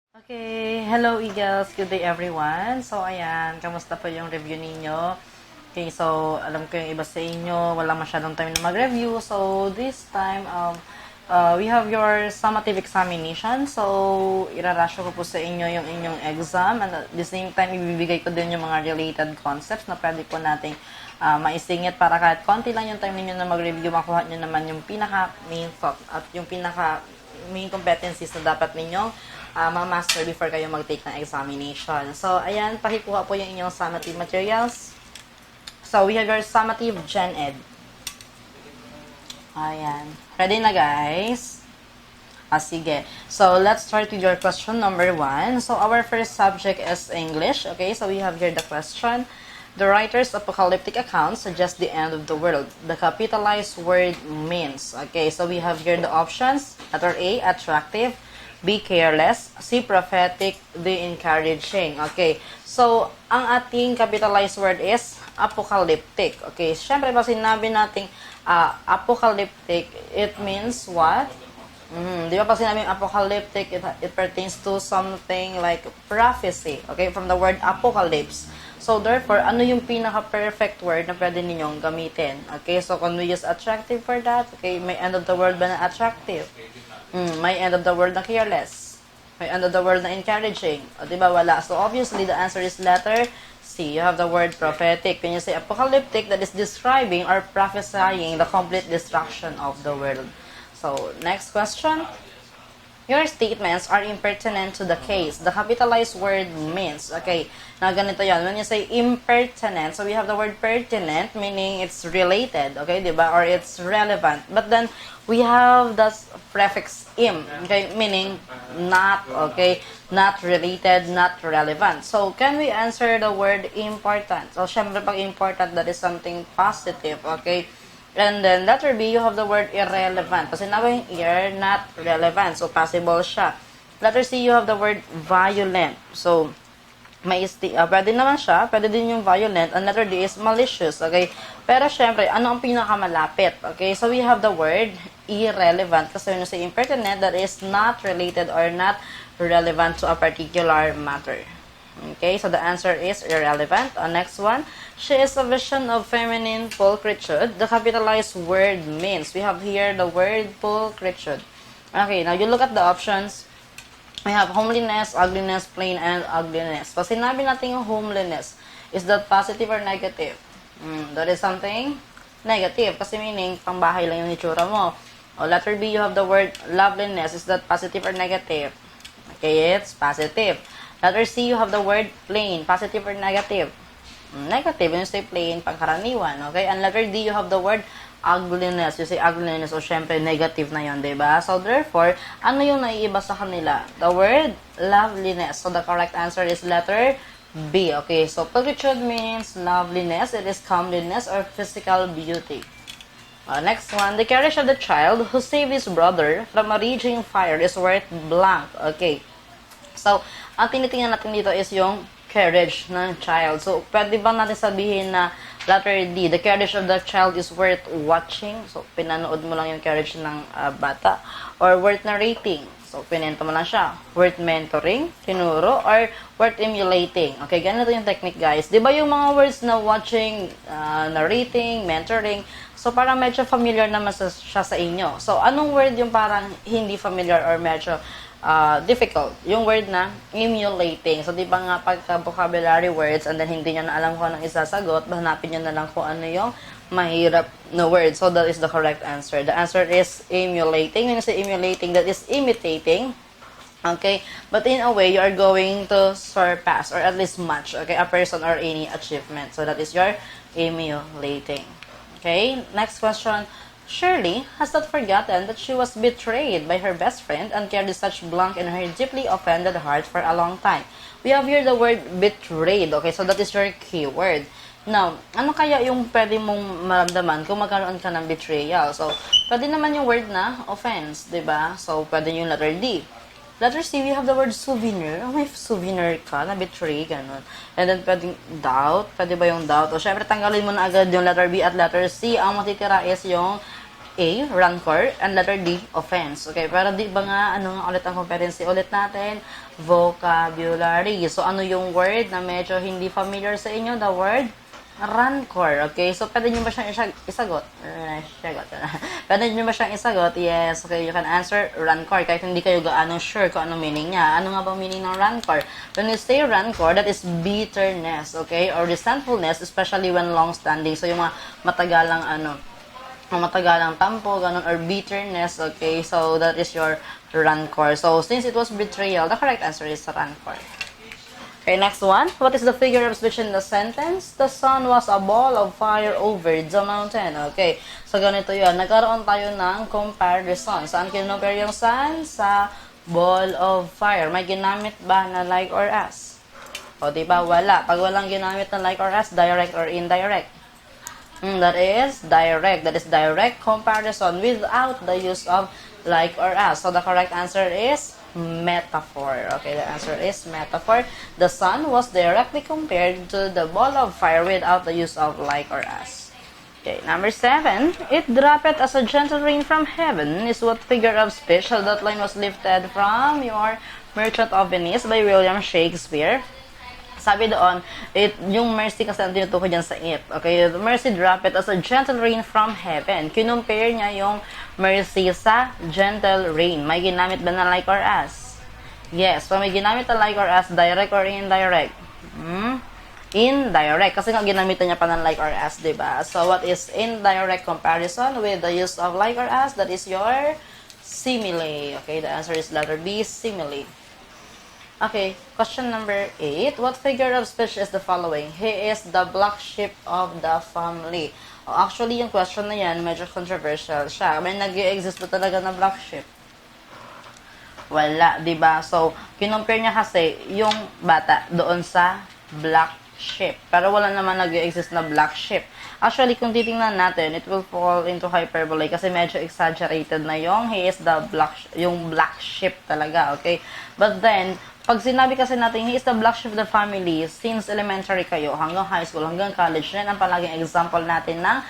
Okay, hello Eagles, good day everyone. So ayan, kamusta po yung review ninyo? Okay, so alam ko yung iba sa inyo, wala masyadong time na mag-review. So this time, we have your summative examination. So irarasyo ko po sa inyo yung inyong exam. And at the same time, ibibigay ko din yung mga related concepts na pwede po nating maisingit para kahit konti lang yung time ninyo na mag-review, makuha nyo naman yung pinaka-main thought at yung pinaka-main competencies na dapat ninyong ma-master before kayo mag-take ng examination. So, ayan, pakikuha po yung inyong summative materials. So, we have your summative Gen Ed. Ayan. Ready na, guys? Sige. So, let's start with your question number 1. So, our first subject is English. Okay, so we have here the question. The writer's apocalyptic account suggests the end of the world. The capitalized word means. Okay, so we have here the options. Letter A, attractive. B, careless. C, prophetic. D, encouraging. Okay. So, ang ating capitalized word is apocalyptic. Okay. Siyempre, pag sinabi natin apocalyptic, it means what? Di ba pag sinabi apocalyptic, it pertains to something like prophecy. Okay. From the word apocalypse. So, therefore, ano yung pinaka-perfect word na pwede ninyong gamitin? Okay. So, can we use attractive for that? Okay. May end of the word ba na attractive? May end of the word na careless. May end of the word na encouraging. O, diba? Wala. So, obviously, the answer is letter C. You have the word prophetic. When you say apocalyptic, that is describing or prophesying the complete destruction of the world. So, next question. Your statements are impertinent to the case. The capitalized word means. Okay, now ganito yan. When you say impertinent, so we have the word pertinent, meaning it's related, okay, diba? Or it's relevant. But then, we have the prefix im, okay, meaning not, okay, not related, not relevant. So, can we answer the word important? So, syempre pag important, that is something positive, okay? And then, letter B, you have the word irrelevant. Kasi sinabi yung not relevant. So, possible siya. Letter C, you have the word violent. So, pwede naman siya. Pwede din yung violent. And letter D is malicious. Okay? Pero, syempre, ano ang pinakamalapit? Okay? So, we have the word irrelevant. Kasi when you say impertinent, that is not related or not relevant to a particular matter. Okay, so the answer is irrelevant. Next one, she is a vision of feminine pulchritude. The capitalized word means. We have here the word pulchritude. Okay, now you look at the options. We have homeliness, ugliness, plain, and ugliness. Pag sinabi natin yung homeliness, is that positive or negative? That is something negative. Kasi meaning, pangbahay lang yung itsura mo. O letter B, you have the word loveliness. Is that positive or negative? Okay, it's positive. Letter C, you have the word plain. Positive or negative? Negative. When you say plain, pangkaraniwan. Okay? And letter D, you have the word ugliness. You say ugliness, o syempre negative na yun, diba? So, therefore, ano yung naiiba sa kanila? The word loveliness. So, the correct answer is letter B. Okay? So, pulchritude means loveliness. It is comeliness or physical beauty. Next one, the courage of the child who saved his brother from a raging fire is worth blank. Okay? So, ang tinitingnan natin dito is yung courage ng child. So, pwede ba natin sabihin na letter D, the courage of the child is worth watching? So, pinanood mo lang yung courage ng bata. Or worth narrating? So, pinento mo lang siya. Worth mentoring, tinuro, or worth emulating. Okay, ganito yung technique, guys. Di ba yung mga words na watching, narrating, mentoring, so parang medyo familiar naman siya sa inyo. So, anong word yung parang hindi familiar or medyo difficult? Yung word na emulating. So, di ba nga pagka vocabulary words and then hindi nyo na alam kung anong isasagot, hanapin nyo na lang kung ano yung mahirap na word. So, that is the correct answer. The answer is emulating. When you say emulating, that is imitating. Okay? But in a way, you are going to surpass or at least match, okay, a person or any achievement. So, that is your emulating. Okay? Next question. Shirley has not forgotten that she was betrayed by her best friend and carried such blank in her deeply offended heart for a long time. We have here the word betrayed. Okay, so that is your keyword. Now, ano kaya yung pwede mong maramdaman kung magkaroon ka ng betrayal? So, pwede naman yung word na offense, diba? So, pwede yung letter D. Letter C, we have the word souvenir. Oh, may souvenir ka, na-betray, ganun. And then, pwedeng doubt. Pwede ba yung doubt? O, syempre, tanggalin mo na agad yung letter B at letter C. Ang matitira is yung A, rancor, and letter D, offense. Okay, pero di ba nga, ano nga ulit ang competency ulit natin? Vocabulary. So, ano yung word na medyo hindi familiar sa inyo? The word rancor. Okay, so pwede nyo ba siyang isagot? Pwede nyo ba siyang isagot? Yes, okay, you can answer rancor kahit hindi kayo gaano sure kung ano meaning niya. Ano nga ba meaning ng rancor? When you say rancor, that is bitterness, okay, or resentfulness, especially when long-standing. So, yung mga matagalang tampo, ganun, or bitterness, okay? So, that is your rancor. So, since it was betrayal, the correct answer is rancor. Okay, next one. What is the figure of speech in the sentence? The sun was a ball of fire over the mountain. Okay, so ganito yun. Nagkaroon tayo ng comparison. Saan kinumpare yung sun? Sa ball of fire. May ginamit ba na like or as? O, diba? Wala. Pag walang ginamit na like or as, direct or indirect? That is direct. That is direct comparison without the use of like or as. So the correct answer is metaphor. Okay, the answer is metaphor. The sun was directly compared to the ball of fire without the use of like or as. Okay, number 7. It dropped as a gentle rain from heaven is what figure of speech? So that line was lifted from your Merchant of Venice by William Shakespeare. Sabi doon, yung mercy kasi ang tinutukoy dyan sa it. Okay, the mercy dropped as a gentle rain from heaven. Kinumpare niya yung mercy sa gentle rain. May ginamit ba na like or as? Yes, pag may ginamit na like or as, direct or indirect? Indirect. Kasi nga ginamitan niya pa ng like or as, diba? So, what is indirect comparison with the use of like or as? That is your simile. Okay, the answer is letter B, simile. Okay, question number 8. What figure of speech is the following? He is the black sheep of the family. Oh, actually, yung question na yan, medyo controversial siya. May nag-i-exist ba talaga na black sheep? Wala, diba? So, kinumpare niya kasi yung bata doon sa black sheep. Pero wala naman nag-i-exist na black sheep. Actually, kung titingnan natin, it will fall into hyperbole kasi medyo exaggerated na yung he is the black sheep talaga, okay? But then, pag sinabi kasi natin, he is the black sheep of the family, since elementary kayo, hanggang high school, hanggang college, yan ang palaging example natin ng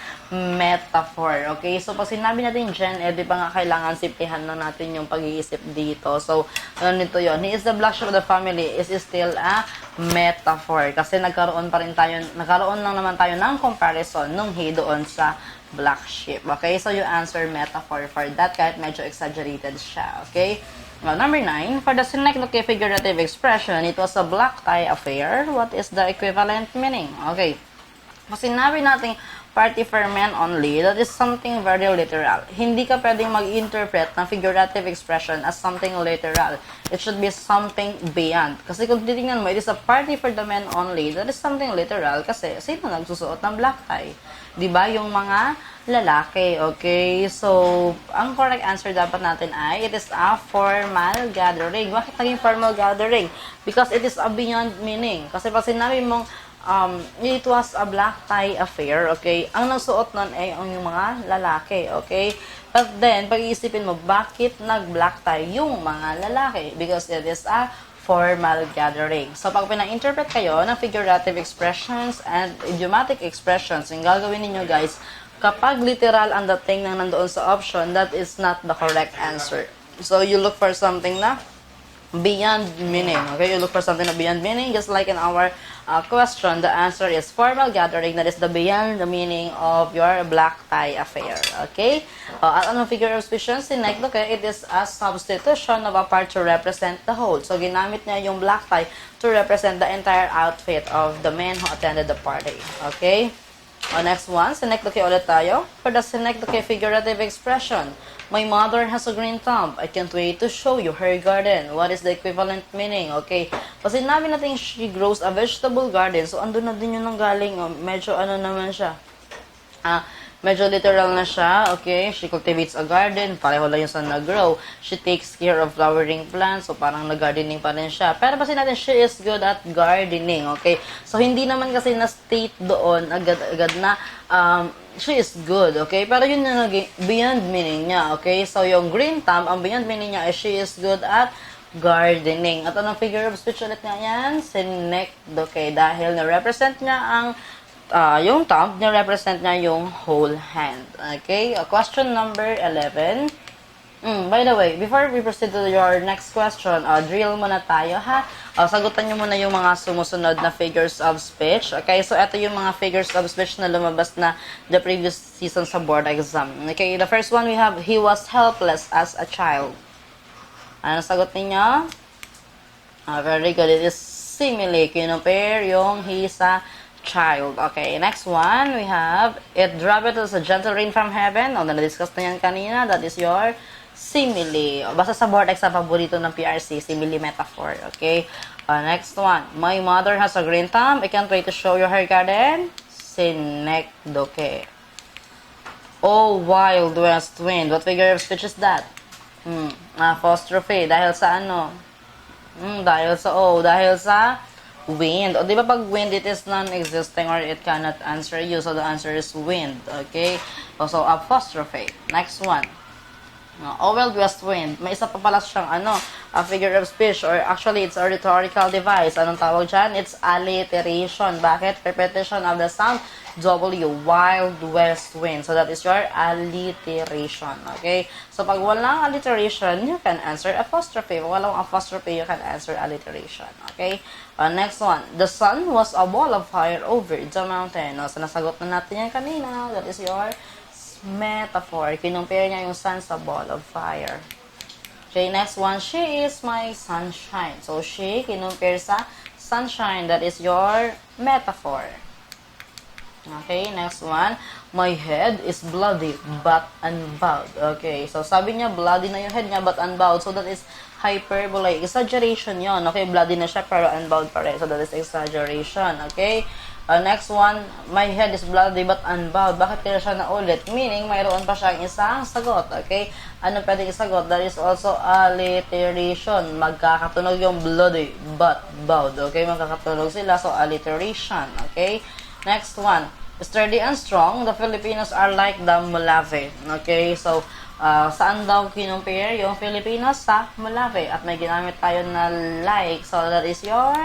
metaphor, okay? So, pag sinabi natin dyan, di ba nga kailangan simplihan na natin yung pag-iisip dito. So, nito yon. He is the black sheep of the family is still a metaphor. Kasi nagkaroon lang naman tayo ng comparison nung he doon sa black sheep, okay? So, you answer metaphor for that, kahit medyo exaggerated siya, okay? Well, number 9, for the synecdoche figurative expression, it was a black tie affair. What is the equivalent meaning? Okay. Kasi sinabi natin party for men only, that is something very literal. Hindi ka pwedeng mag-interpret ng figurative expression as something literal. It should be something beyond. Kasi kung titingnan mo, it is a party for the men only, that is something literal. Kasi sino nagsusuot ng black tie? Diba? Yung mga lalaki, okay? So, ang correct answer dapat natin ay, it is a formal gathering. Bakit naging formal gathering? Because it is a beyond meaning. Kasi pag sinabi mong, it was a black tie affair, okay? Ang nagsuot nun ay yung mga lalaki, okay? But then, pag-iisipin mo, bakit nag-black tie yung mga lalaki? Because it is a formal gathering. So, pag pina-interpret kayo ng figurative expressions and idiomatic expressions, yung gagawin ninyo, guys, kapag literal ang dating ng nandoon sa option, that is not the correct answer. So, you look for something na beyond meaning. Okay, you look for something na beyond meaning. Just like in our question, the answer is formal gathering. That is the beyond the meaning of your black tie affair. Okay? At anong figure of speech yun? Synecdoche, it is a substitution of a part to represent the whole. So, ginamit niya yung black tie to represent the entire outfit of the men who attended the party. Okay? Next one, synecdoche ulit tayo. For the synecdoche figurative expression, my mother has a green thumb. I can't wait to show you her garden. What is the equivalent meaning? Okay. Kasi sinabi natin she grows a vegetable garden. So, andun na din yun nang galing. Medyo ano naman siya. Medyo literal na siya, okay? She cultivates a garden, pareho lang yung sa nag-grow. She takes care of flowering plants, so parang nag-gardening pa rin siya. Pero kasi natin, she is good at gardening, okay? So, hindi naman kasi na-state doon, agad-agad na, she is good, okay? Pero yun yung naging beyond meaning niya, okay? So, yung green thumb, ang beyond meaning niya is she is good at gardening. At anong figure of speech ulit nga yan? Synecdoche, dahil na-represent niya ang yung thumb, nirepresent niya yung whole hand. Okay? Question number 11. By the way, before we proceed to your next question, drill muna tayo, ha? Sagutan nyo muna yung mga sumusunod na figures of speech. Okay? So, ito yung mga figures of speech na lumabas na the previous season sa board exam. Okay? The first one we have, he was helpless as a child. Ano sagot ninyo? Very good. It is simile. Kinopare yung he sa child. Okay, next one, we have, it dropped as a gentle rain from heaven. Na-discuss na yan kanina. That is your simile. Basta sa board exam, paborito ng PRC, simile metaphor. Okay, next one, my mother has a green thumb. I can't wait to show you her garden. Synecdoche. Oh, wild west wind. What figure of speech is that? Apostrophe. Dahil sa ano? Dahil sa wind. O, di ba pag wind, it is non-existing or it cannot answer you. So, the answer is wind. Okay? So, apostrophe. Next one. Oh, wild west wind. May isa pa pala siyang a figure of speech or actually, it's a rhetorical device. Anong tawag dyan? It's alliteration. Bakit? Repetition of the sound W. Wild west wind. So, that is your alliteration. Okay? So, pag walang alliteration, you can answer apostrophe. Pag walang apostrophe, you can answer alliteration. Okay? Next one. The sun was a ball of fire over the mountain. So, nasagot na natin yan kanina. That is your metaphor. Kinumpare niya yung sun sa ball of fire. Okay, next one. She is my sunshine. So, she, kinumpare sa sunshine. That is your metaphor. Okay, next one. My head is bloody but unbowed. Okay, so sabi niya, bloody na yung head niya but unbowed. So, that is hyperbole. Exaggeration yon. Okay, bloody na siya pero unbowed pa rin. So, that is exaggeration. Okay, next one. My head is bloody but unbowed. Bakit kaya siya naulit? Meaning, mayroon pa siyang isang sagot. Okay, ano pwedeng isagot? That is also alliteration. Magkakatunog yung bloody but bowed. Okay, magkakatunog sila. So, alliteration. Okay, next one. Sturdy and strong, the Filipinos are like the Malave. Okay, so, saan daw kinumpare yung Filipinos sa Malave? At may ginamit tayo na like. So, that is your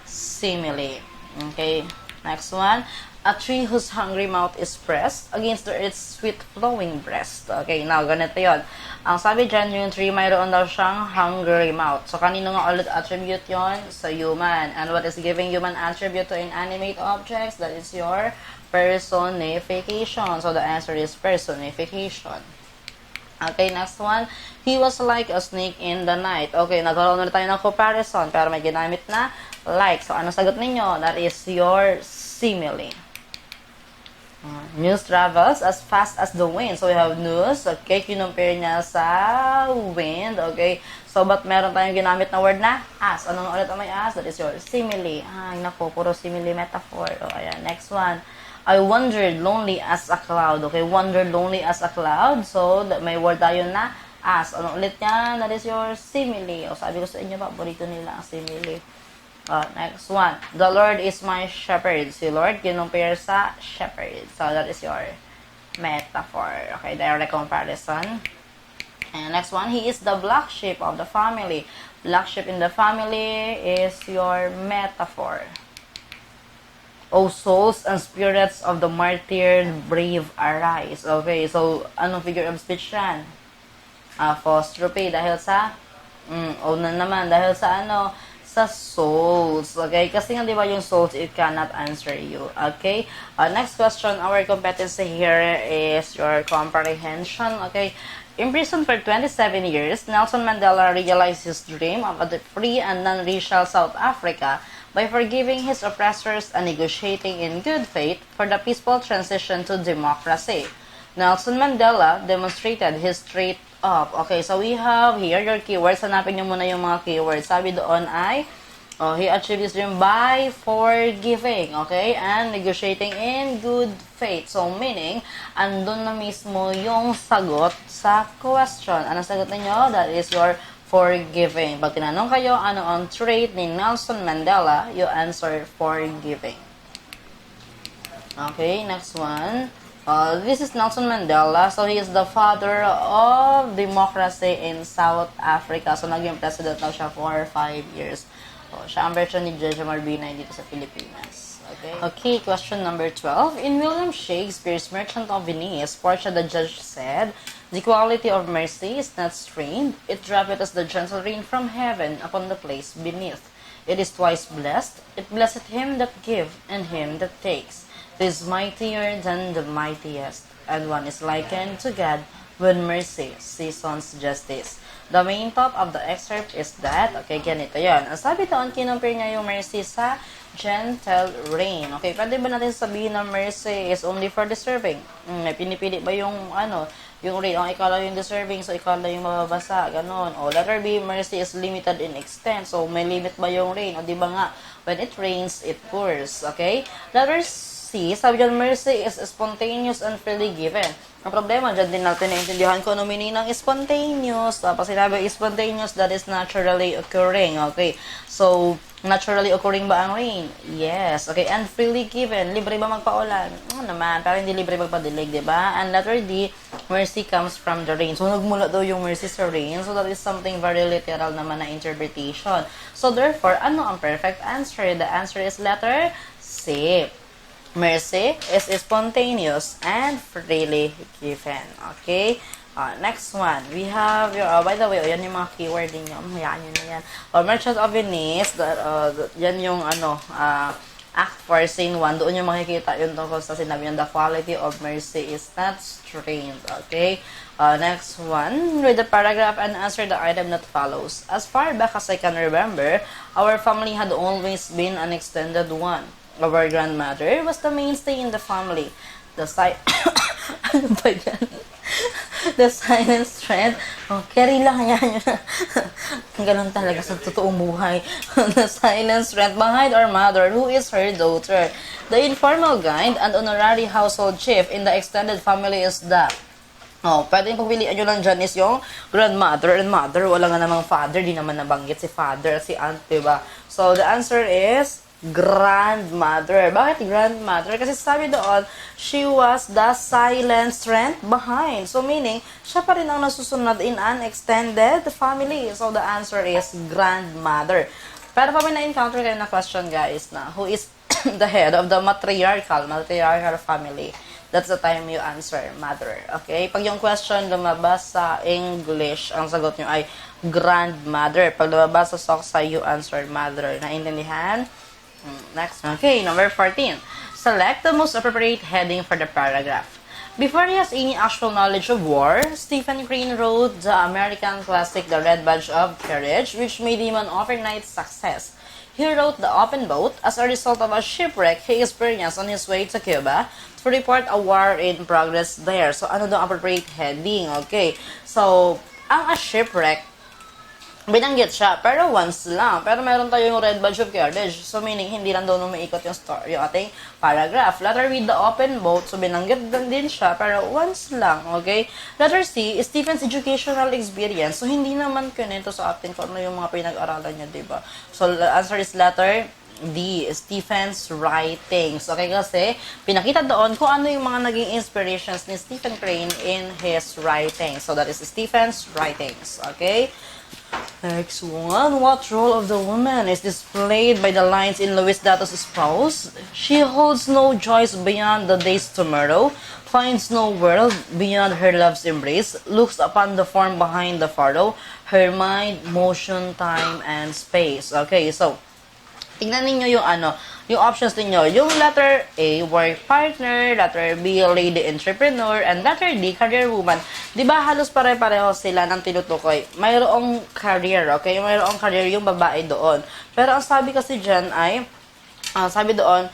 simile. Okay, next one. A tree whose hungry mouth is pressed against its sweet flowing breast. Okay, now, ganito yun. Ang sabi dyan, yung tree, mayroon daw siyang hungry mouth. So, kanino nga ulit attribute yon? Sa human. And what is giving human attribute to inanimate objects? That is your personification. So, the answer is personification. Okay, next one. He was like a snake in the night. Okay, nagkaroon na tayo ng comparison, pero may ginamit na like. So, ano sagot ninyo? That is your simile. News travels as fast as the wind. So, we have news. Okay, kinumpare niya sa wind. Okay, so, but meron tayong ginamit na word na as. Anong ulit ang may as? That is your simile. Ay, naku, puro simile metaphor. O, ayan, next one. I wandered lonely as a cloud. Okay, wandered lonely as a cloud. So, may word tayo na as. Ano ulit yan? That is your simile. O, sabi ko sa inyo, paborito nila ang simile. Next one. The Lord is my shepherd. Si Lord, kinumpare sa shepherd. So, that is your metaphor. Okay, direct comparison. And next one, he is the black sheep of the family. Black sheep in the family is your metaphor. O souls and spirits of the martyred brave arise. Okay, so, anong figure of speech yan? Apostrophe. Dahil sa, o na naman, dahil sa ano, sa souls. Okay, kasi nga diba yung souls, it cannot answer you. Okay, next question, our competency here is your comprehension. Okay, imprisoned for 27 years, Nelson Mandela realized his dream of a free and non-racial South Africa by forgiving his oppressors and negotiating in good faith for the peaceful transition to democracy. Nelson Mandela demonstrated his straight up. Okay, so we have here your keywords. Hanapin nyo muna yung mga keywords. Sabi doon ay, he achieved his dream by forgiving, okay, and negotiating in good faith. So, meaning, andun na mismo yung sagot sa question. Anong sagot ninyo? That is your forgiving. Pag tinanong kayo, ano ang trait ni Nelson Mandela, you answer forgiving. Okay, next one. This is Nelson Mandela. So, he is the father of democracy in South Africa. So, naging president na siya for 5 years. So, siya ang version ni Jeje Marbina dito sa Pilipinas. Okay, question number 12. In William Shakespeare's Merchant of Venice, Portia the judge said, "The quality of mercy is not strained. It droppeth as the gentle rain from heaven upon the place beneath. It is twice blessed. It blesseth him that give and him that takes. It is mightier than the mightiest, and one is likened to God when mercy seasons justice." The main thought of the excerpt is that, okay, ganito yon. Ang sabi doon, kinumpir niya yung mercy sa gentle rain. Okay, pwede ba natin sabihin na mercy is only for deserving? Pinipili ba yung, yung rain, ikaw lang yung deserving, so ikaw lang yung mababasa, ganon. O, letter B, mercy is limited in extent. So, may limit ba yung rain? O, di ba nga, when it rains, it pours. Okay? Letter C, sabi dyan, mercy is spontaneous and freely given. Ang problema, dyan din natin naintindihan ko ano meaning ng spontaneous. Tapos sinabi, spontaneous, that is naturally occurring. Okay. So, naturally occurring ba ang rain? Yes. Okay. And freely given. Libre ba magpaulan? Naman. Pero hindi libre magpadilig, di ba? And letter D, mercy comes from the rain. So, nagmula daw yung mercy sa rain. So, that is something very literal naman na interpretation. So, therefore, ano ang perfect answer? The answer is letter C. Mercy is spontaneous and freely given. Okay? Next one. We have your, by the way, yan yung mga keyword ninyo. Hayaan nyo na yan. Merchant of Venice, yan yung, Act 4, Scene 1. Doon yung makikita yung tungkol sa sinabi yung the quality of mercy is not strained. Okay? Next one. Read the paragraph and answer the item that follows. As far back as I can remember, our family had always been an extended one. Our grandmother was the mainstay in the family. Ano ba yan? The silent strength. Carry lang yan. Ganun talaga sa totoong buhay. The silent strength behind our mother, who is her daughter. The informal guide and honorary household chief in the extended family is the... pwede yung pagpilian nyo lang dyan is yung grandmother and mother. Wala nga namang father. Di naman nabanggit si father, si aunt, diba? So, the answer is... grandmother. Bakit grandmother? Kasi sabi doon, she was the silent strength behind. So, meaning, siya pa rin ang nasusunod in an extended family. So, the answer is grandmother. Pero pa may na-encounter kayo na question, guys, na who is the head of the matriarchal family? That's the time you answer, mother. Okay? Pag yung question lumabas sa English, ang sagot nyo ay grandmother. Pag lumabas sa Soksa, you answer mother. Naintindihan? Next. Okay, number 14. Select the most appropriate heading for the paragraph. Before he has any actual knowledge of war, Stephen Crane wrote the American classic The Red Badge of Courage, which made him an overnight success. He wrote The Open Boat as a result of a shipwreck he experienced on his way to Cuba to report a war in progress there. So, ano daw appropriate heading? Okay. So, ang a shipwreck, binanggit siya, pero once lang. Pero meron tayong Red Badge of Courage. So, meaning, hindi lang doon umiikot yung story, yung ating paragraph. Letter B, the open boat. So, binanggit din siya, pero once lang, okay? Letter C, Stephen's educational experience. So, hindi naman kunento sa atin kung ano yung mga pinag-aralan niya, diba? So, the answer is letter D, Stephen's writings. Okay, kasi pinakita doon kung ano yung mga naging inspirations ni Stephen Crane in his writings. So, that is Stephen's writings. Okay? Next one. What role of the woman is displayed by the lines in Louis Dato's Spouse? She holds no joys beyond the day's tomorrow, finds no world beyond her love's embrace, looks upon the form behind the furrow, her mind, motion, time, and space. Okay, so, tingnan ninyo yung yung options ninyo. Yung letter A, work partner, letter B, lady entrepreneur, and letter D, career woman. Di ba halos pare-pareho sila ng tinutukoy? Mayroong career, okay? Mayroong career yung babae doon. Pero ang sabi kasi dyan ay, sabi doon,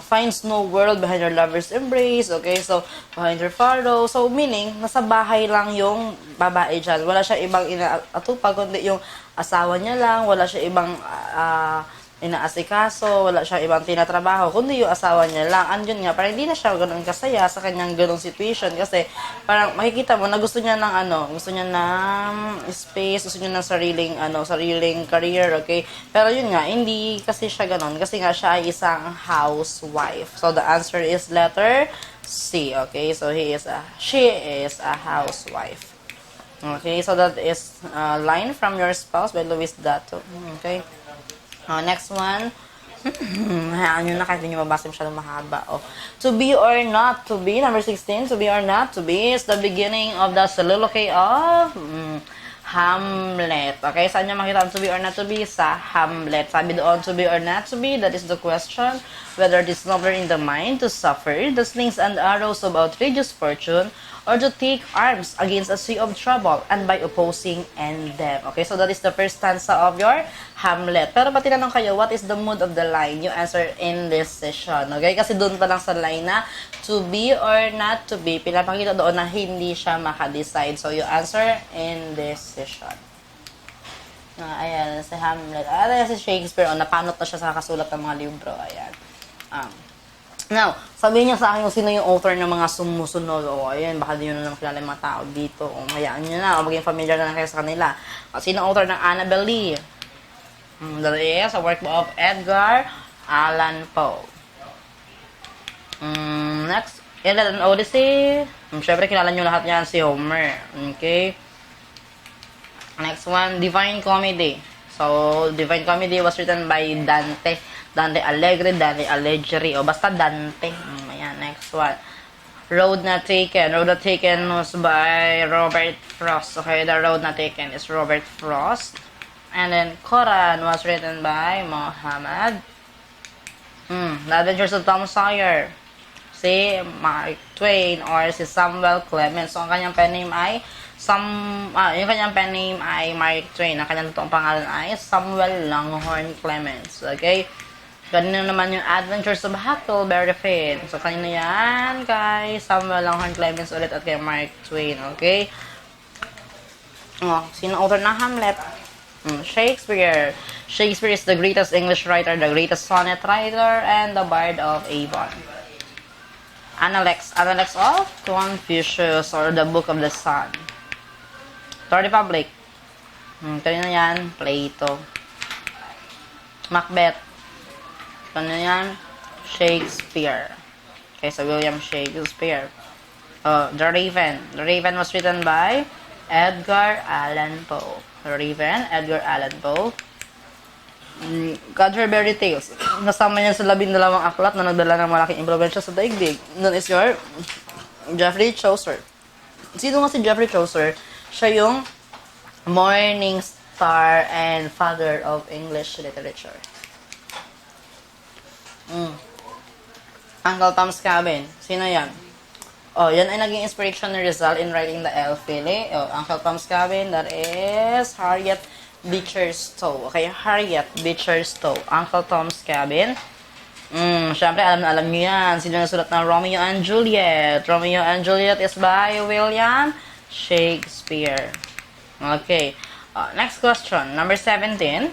finds no world behind her lover's embrace, okay? So, behind her furrow. So, meaning, nasa bahay lang yung babae dyan. Wala siya ibang inaatupag, kundi yung asawa niya lang. Wala siya ibang inaasikaso, wala siya ibang tinatrabaho, kundi yung asawa niya lang. Andun nga, parang hindi na siya ganun kasaya sa kanyang ganung situation kasi parang makikita mo na gusto niya ng gusto niya ng space, gusto niya ng sariling career, okay? Pero yun nga, hindi kasi siya ganun kasi nga siya ay isang housewife. So the answer is letter C, okay? So she is a housewife. Okay, so that is Line from Your Spouse by Louis Dato. Okay. Next one. Hayaan nyo na kahit hindi nyo mabasa masyadong mahaba. Oh. To be or not to be, number 16, to be or not to be is the beginning of the soliloquy of Hamlet. Okay, saan nyo makita ang to be or not to be? Sa Hamlet. Sabi doon, to be or not to be, that is the question, whether it is nobler in the mind to suffer the slings and arrows of outrageous fortune, or to take arms against a sea of trouble, and by opposing end them. Okay, so that is the first stanza of your Hamlet. Pero pati tinanong kayo, what is the mood of the line? You answer in this session. Okay, kasi doon pa lang sa line na to be or not to be, pinapakita doon na hindi siya makadecide. So you answer in this session. Ayan, si Hamlet. Ayan, si Shakespeare. Napanot na siya sa kasulat ng mga libro. Ayan. Now, sabihin niya sa akin kung sino yung author ng mga sumusunod. Ayan, baka di nyo na naman kilala yung mga tao dito. Hayaan nyo na. Maging familiar na lang kayo sa kanila. Sino author ng Annabel Lee? That is a work of Edgar Allan Poe. Next, Iliad and Odyssey. Siyempre, kilala nyo lahat yan, si Homer. Okay? Next one, Divine Comedy. So, Divine Comedy was written by Dante. Dante Alighieri, Dante Alighieri, o basta Dante. Ayan, next one. Road Not Taken. Road Not Taken was by Robert Frost. Okay, the Road Not Taken is Robert Frost. And then, Koran was written by Muhammad. The Adventures of Tom Sawyer. Si Mark Twain or si Samuel Clemens. So, ang kanyang pen name ay yung kanyang pen name ay Mark Twain. Ang kanyang totoong pangalan ay Samuel Langhorne Clemens. Okay? Kanina naman yung Adventures of Huckleberry Finn. So, kanina yan kay Samuel Langhorne Clemens ulit at kay Mark Twain. Okay? Sino author ng Hamlet? Shakespeare. Shakespeare is the greatest English writer, the greatest sonnet writer, and the Bard of Avon. Analects of Confucius or the Book of the Sun. Third Republic. Kanina yan, Plato. Macbeth. Ano yan? Shakespeare. Okay, so William Shakespeare. The Raven. The Raven was written by Edgar Allan Poe. The Raven, Edgar Allan Poe. Canterbury Tales. Nasama niyan sa 12 aklat na nagdala ng malaking impluwensya sa daigdig. That is your Geoffrey Chaucer. Sino nga si Geoffrey Chaucer? Siya yung morning star and father of English literature. Uncle Tom's Cabin. Sino yan? Yan ay naging inspiration ni Rizal in writing the Elfily. Uncle Tom's Cabin, that is Harriet Beecher Stowe. Okay, Harriet Beecher Stowe. Uncle Tom's Cabin. Siyempre, alam na alam nyo yan. Sino nasulat ng Romeo and Juliet? Romeo and Juliet is by William Shakespeare. Okay. Next question. Number 17.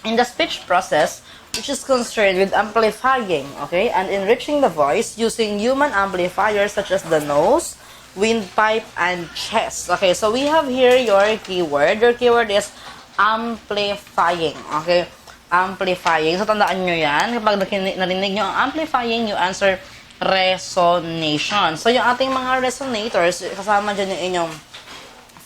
In the speech process, which is concerned with amplifying, okay, and enriching the voice using human amplifiers such as the nose, windpipe, and chest. Okay, so we have here your keyword. Your keyword is amplifying, okay? Amplifying. So, tandaan nyo yan. Kapag narinig nyo ang amplifying, you answer resonation. So, yung ating mga resonators, kasama dyan yung inyong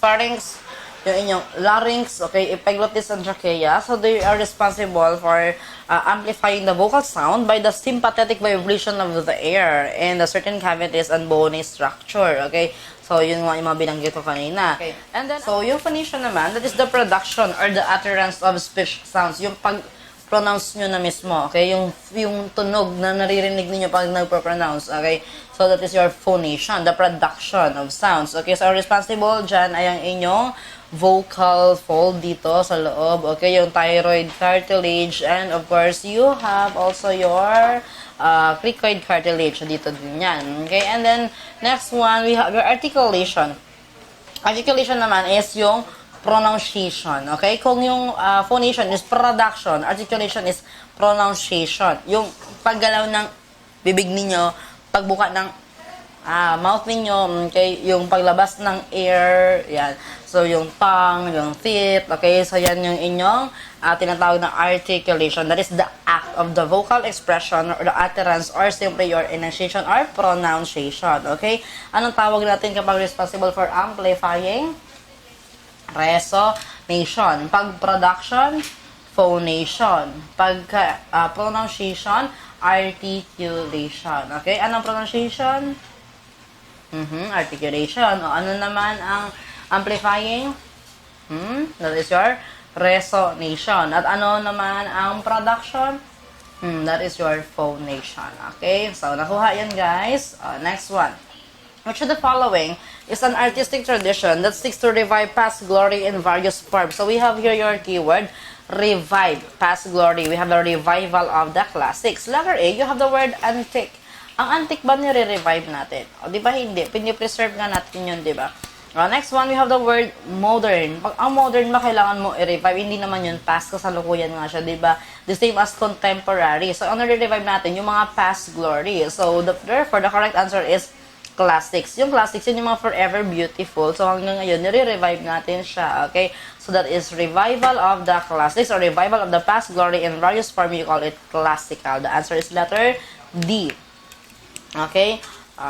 pharynx, yung inyong larynx, okay, epiglottis and trachea. So, they are responsible for amplifying the vocal sound by the sympathetic vibration of the air in the certain cavities and bony structure, okay? So, yun nga yung mga binanggit ko kanina. Okay. And then, so, yung phonation naman, that is the production or the utterance of speech sounds. Yung pag-pronounce nyo na mismo, okay? Yung tunog na naririnig niyo pag nagpo-pronounce, okay? So, that is your phonation, the production of sounds, okay? So, responsible dyan ay ang inyong vocal fold dito sa loob, okay? Yung thyroid cartilage, and of course, you have also your cricoid cartilage dito din yan, okay? And then, next one, we have your articulation. Articulation naman is yung pronunciation, okay? Kung yung phonation is production, articulation is pronunciation. Yung paggalaw ng bibig ninyo, pagbuka ng mouth ninyo, okay? Yung paglabas ng air, yan. So, yung tongue, yung teeth, okay? So, yan yung inyong tinatawag na articulation. That is the act of the vocal expression or the utterance or simply your enunciation or pronunciation, okay? Anong tawag natin kapag responsible for amplifying? Resonation. Pag production, phonation. Pagka pronunciation, articulation. Okay? Anong pronunciation? Articulation. O ano naman ang amplifying? That is your resonation. At ano naman ang production? That is your phonation. Okay? So, nakuha yan, guys. Next one. Which of the following is an artistic tradition that seeks to revive past glory in various forms? So, we have here your keyword, revive, past glory. We have the revival of the classics. Letter A, you have the word antique. Ang antique ba nire-revive natin? O, di ba hindi? Pinipreserve nga natin yun, di ba? Next one, we have the word modern. Pag ang modern ba kailangan mo i-revive, hindi naman yun past, kasalukuyan nga siya, di ba? The same as contemporary. So, ang nire-revive natin, yung mga past glory. So, therefore, the correct answer is classics. Yung classics, yun yung mga forever beautiful. So, hanggang ngayon, nire-revive natin siya, okay? So, that is revival of the classics or revival of the past glory in various form. You call it classical. The answer is letter D. Okay?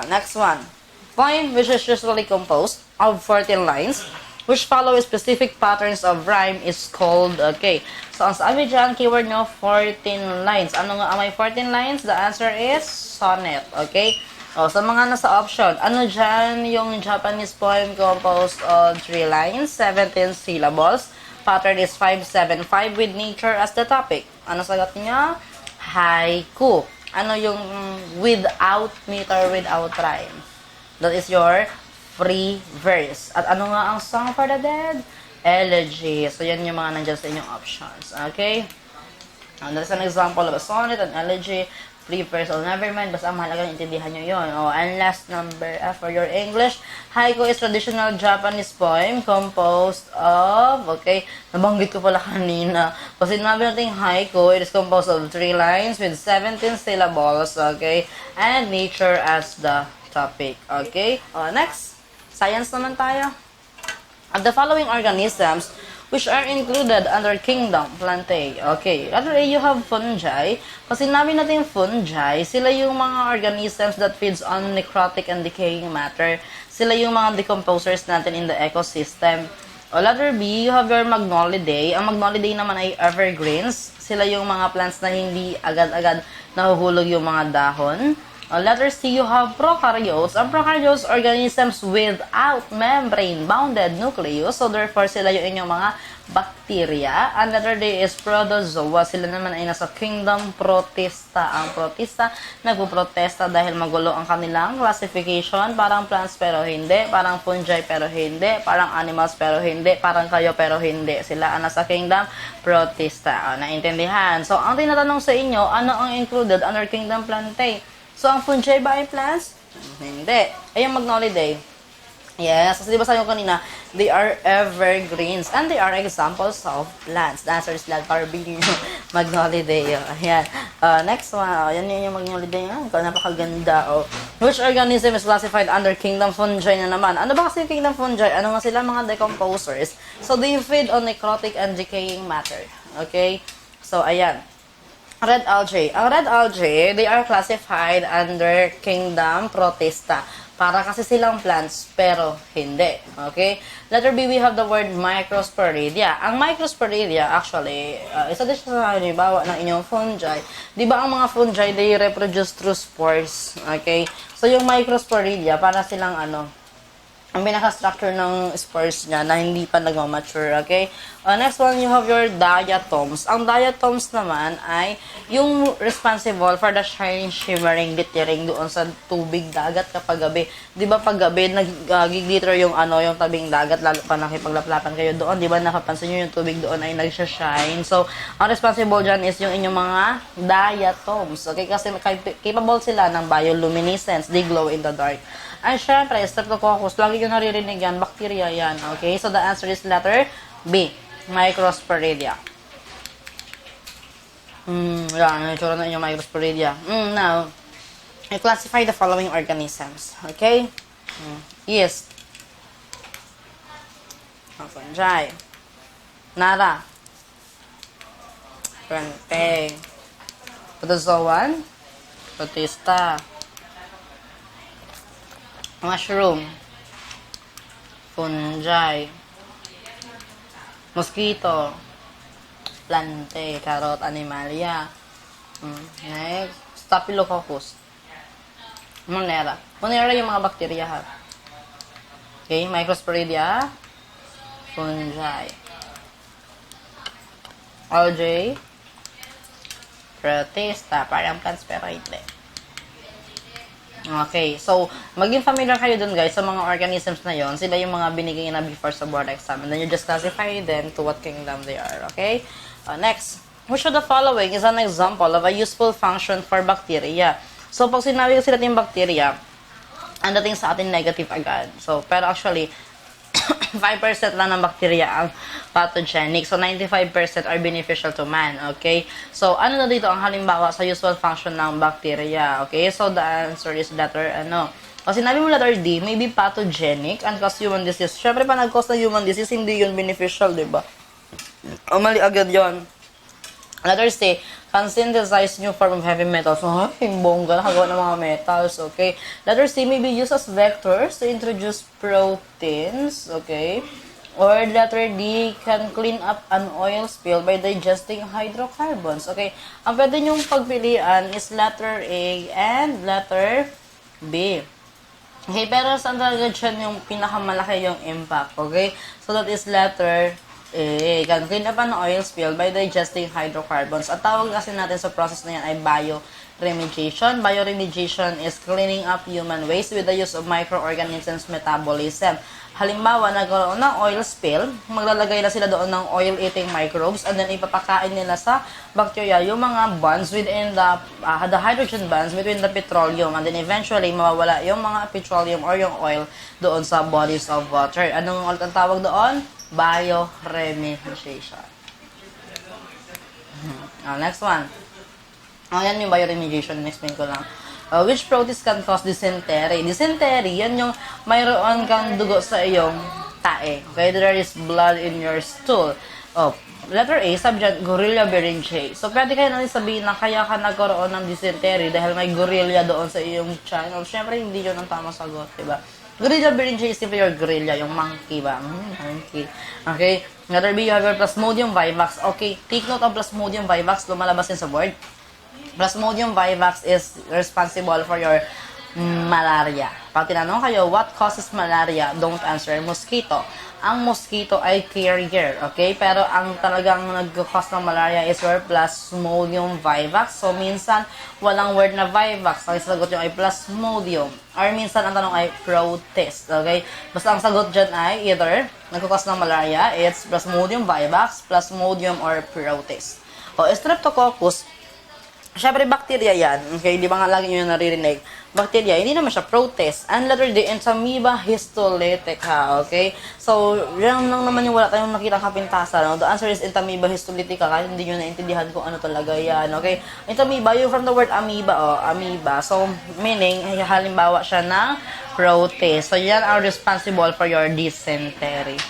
Next one. Poem which is usually composed of 14 lines which follow specific patterns of rhyme is called, okay. So, ang sabi dyan, keyword nyo, 14 lines. Ano nga ang may 14 lines? The answer is sonnet, okay. O, sa mga nasa option, ano dyan yung Japanese poem composed of 3 lines, 17 syllables. Pattern is 575 with nature as the topic. Ano sagot niya? Haiku. Ano yung without meter, without rhyme? That is your free verse. At ano nga ang song for the dead? Elegy. So, yan yung mga nandiyan sa inyong options. Okay? And that's an example of a sonnet, an elegy, free verse, or never mind. Basta ang mahalaga intindihan nyo yun. Oh, and last number for your English. Haiku is traditional Japanese poem composed of, okay, nabanggit ko pala kanina. Kasi sinabi natin haiku, it is composed of 3 lines with 17 syllables, okay, and nature as the topic. Okay? Next, science naman tayo. Of the following organisms which are included under kingdom plantae. Okay. Letter A, you have fungi. Kasi namin natin fungi, sila yung mga organisms that feeds on necrotic and decaying matter. Sila yung mga decomposers natin in the ecosystem. Letter B, you have your magnolidae. Ang magnolidae naman ay evergreens. Sila yung mga plants na hindi agad-agad nahuhulog yung mga dahon. Letter C, you have prokaryotes. Ang prokaryotes, organisms without membrane-bounded nucleus. So, therefore, sila yung inyong mga bacteria. And letter D is protozoa. Sila naman ay nasa kingdom protista. Ang protista, nagpuprotesta dahil magulo ang kanilang classification. Parang plants pero hindi. Parang fungi pero hindi. Parang animals pero hindi. Parang kayo pero hindi. Sila ang nasa kingdom protista. Naintindihan? So, ang tinatanong sa inyo, ano ang included under kingdom plantae? So, ang fungi ba ay plants? Hindi. Ay, yung magnolidae. Yes. Kasi diba sabi ko kanina, they are evergreens and they are examples of plants. The answer is letter B, magnolidae. Ayan. Next one. Yan yung magnolidae. Napakaganda. Which organism is classified under kingdom fungi na naman? Ano ba kasi yung kingdom fungi? Ano nga sila? Mga decomposers. So, they feed on necrotic and decaying matter. Okay? So, ayan. Red algae. Ang red algae, they are classified under kingdom protista. Para kasi silang plants, pero hindi. Okay? Letter B, we have the word microsporidia. Ang microsporidia, actually, isa din siya sa halimbawa ng inyong fungi. Di ba ang mga fungi, they reproduce through spores. Okay? So, yung microsporidia, para silang ang pinaka-structure ng spores niya na hindi pa nagmamature, okay? Next one, you have your diatoms. Ang diatoms naman ay yung responsible for the shining, shimmering, glittering doon sa tubig dagat kapag gabi. Di ba pag gabi, nag-glitter yung yung tabing dagat, lalo pa nakipaglaplapan kayo doon. Di ba nakapansin nyo yung tubig doon ay nagsha-shine? So, ang responsible dyan is yung inyong mga diatoms, okay? Kasi capable sila ng bioluminescence. They glow in the dark. And syempre, streptococcus, lagi yung naririnig yan, bacteria yan, okay? So, the answer is letter B, microsporidia. Yan, itsura na yung microsporidia. Now, I classify the following organisms, okay? Yeast, fungi, nara, plantae, protozoan, protista, mushroom, fungi, mosquito, plante, carrot, animalia. Next, Staphylococcus. Monera. Monera yung mga bakterya ha. Okay, Microsporidia, fungi. Algae, protista, parang plants pero hindi. Okay, so, maging familiar kayo dun guys sa mga organisms na yon. Sila yung mga binigay na before sa board exam. And then you just classify them to what kingdom they are, okay? Next, which of the following is an example of a useful function for bacteria? So, pag sinabi ko sila yung bacteria, ang dating sa atin negative agad. So, pero actually, 5% lang ng bacteria ang pathogenic. So, 95% are beneficial to man. Okay? So, ano na dito ang halimbawa sa useful function ng bacteria? Okay? So, the answer is letter, Pag sinabi mo letter D, may be pathogenic and cause human disease. Siyempre, pa nag-cause ng human disease, hindi yun beneficial, diba? O, mali agad yun. Letter C, can synthesize new form of heavy metals. Oh, yung bongga, nakagawa ng mga metals, okay? Letter C may be used as vectors to introduce proteins, okay? Or letter D, can clean up an oil spill by digesting hydrocarbons, okay? Ang pwede nyong pagpilian is letter A and letter B. Okay, pero saan talaga dyan yung pinakamalaki yung impact, okay? So that is letter can clean up an oil spill by digesting hydrocarbons. At tawag kasi natin sa process na yan ay bioremediation. Bioremediation is cleaning up human waste with the use of microorganisms metabolism. Halimbawa, nagkaroon ng oil spill, maglalagay na sila doon ng oil-eating microbes and then ipapakain nila sa bacteria yung mga bonds within the hydrogen bonds between the petroleum and then eventually mawawala yung mga petroleum or yung oil doon sa bodies of water. Anong ulit ang tawag doon? Bioremediation. Next one. Yan yung bioremediation. Explain ko lang. Which proteins can cause dysentery? Dysentery, yan yung mayroon kang dugo sa iyong tae. Okay, there is blood in your stool. Letter A, subject, gorilla berengay. So, pwede kayo natin sabihin na kaya ka nagkaroon ng dysentery dahil may gorilla doon sa iyong tiyan. Siyempre, hindi yun ang tamang sagot, diba? Gorilla berengay is simply your gorilla, yung monkey ba? Monkey. Okay? Letter B, you have your Plasmodium vivax. Okay, take note of Plasmodium vivax. Lumalabas din sa board. Plasmodium vivax is responsible for your malaria. Pag tinanong kayo, what causes malaria? Don't answer. Mosquito. Ang mosquito ay carrier, okay? Pero ang talagang nag-cause ng malaria is your Plasmodium vivax. So, minsan, walang word na vivax. Ang sagot yung ay Plasmodium. Or minsan, ang tanong ay protist, okay? Basta ang sagot dyan ay either nag-cause ng malaria, it's Plasmodium vivax, Plasmodium, or protist. O, Streptococcus, syempre, bacteria yan. Okay, di ba nga lagi nyo naririnig? Bacteria, hindi naman siya protist. And letter D, Entamoeba histolytica. Okay? So, yan lang naman yung wala tayong nakitang kapintasan. No? The answer is Entamoeba histolytica. Kahit hindi nyo naintindihan kung ano talaga yan. Okay? Entamoeba, yung from the word amoeba. Amoeba. So, meaning, halimbawa siya ng protist. So, yan are responsible for your dysentery.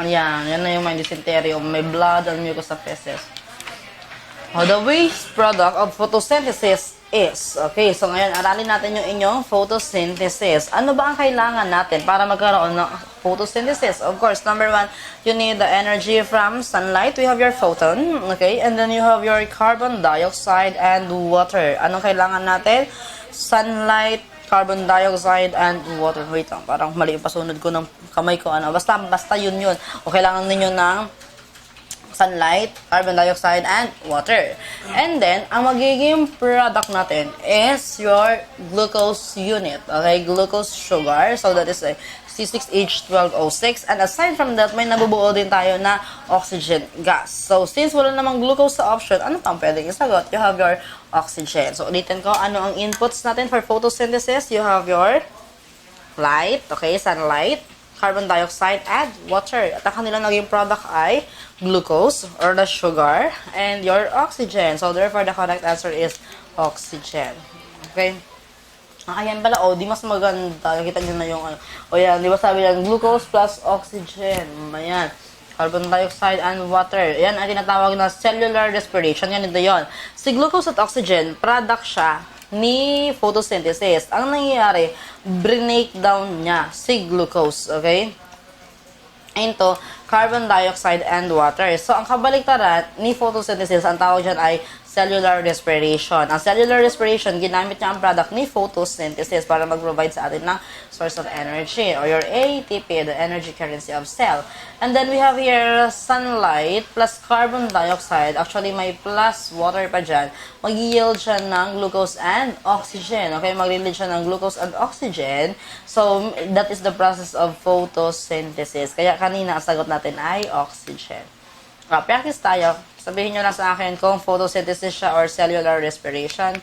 Yan na yung may dysentery, may blood and mucus sa feces. The waste product of photosynthesis is, okay, so ngayon aralin natin yung inyong photosynthesis. Ano ba ang kailangan natin para magkaroon ng photosynthesis? Of course, number one, you need the energy from sunlight. We have your photon, okay, and then you have your carbon dioxide and water. Anong kailangan natin? Sunlight, carbon dioxide, and water. Wait lang, parang mali yung pasunod ko ng kamay ko. Basta yun. O kailangan ninyo ng sunlight, carbon dioxide, and water. And then, ang magiging product natin is your glucose unit. Okay, glucose sugar. So, that is a C6H12O6. And aside from that, may nabubuo din tayo na oxygen gas. So, since wala namang glucose sa option, ano pang pwedeng isagot? You have your oxygen. So, ulitin ko, ano ang inputs natin for photosynthesis? You have your light, okay, sunlight, carbon dioxide, and water. At ang kanilang naging product ay glucose, or the sugar, and your oxygen. So, therefore, the correct answer is oxygen. Okay? Ayan pala, di mas maganda. Nakita nyo na yung, yan, di ba sabi yan, glucose plus oxygen. Ayan. Carbon dioxide and water. Yan ang tinatawag na cellular respiration. Yan, ito yun. Si glucose at oxygen, product siya ni photosynthesis. Ang nangyayari, break down niya si glucose. Okay? into carbon dioxide and water. So, ang kabaliktaran ni photosynthesis, ang tawag dyan ay cellular respiration. Ang cellular respiration, ginamit niya ang product ni photosynthesis para mag-provide sa atin ng source of energy, or your ATP, the energy currency of cell. And then we have here sunlight plus carbon dioxide. Actually, may plus water pa dyan. Mag-yield siya ng glucose and oxygen. Okay, mag-yield siya ng glucose and oxygen. So, that is the process of photosynthesis. Kaya kanina, ang sagot natin ay oxygen. Practice tayo. Sabihin nyo lang sa akin kung photosynthesis siya or cellular respiration.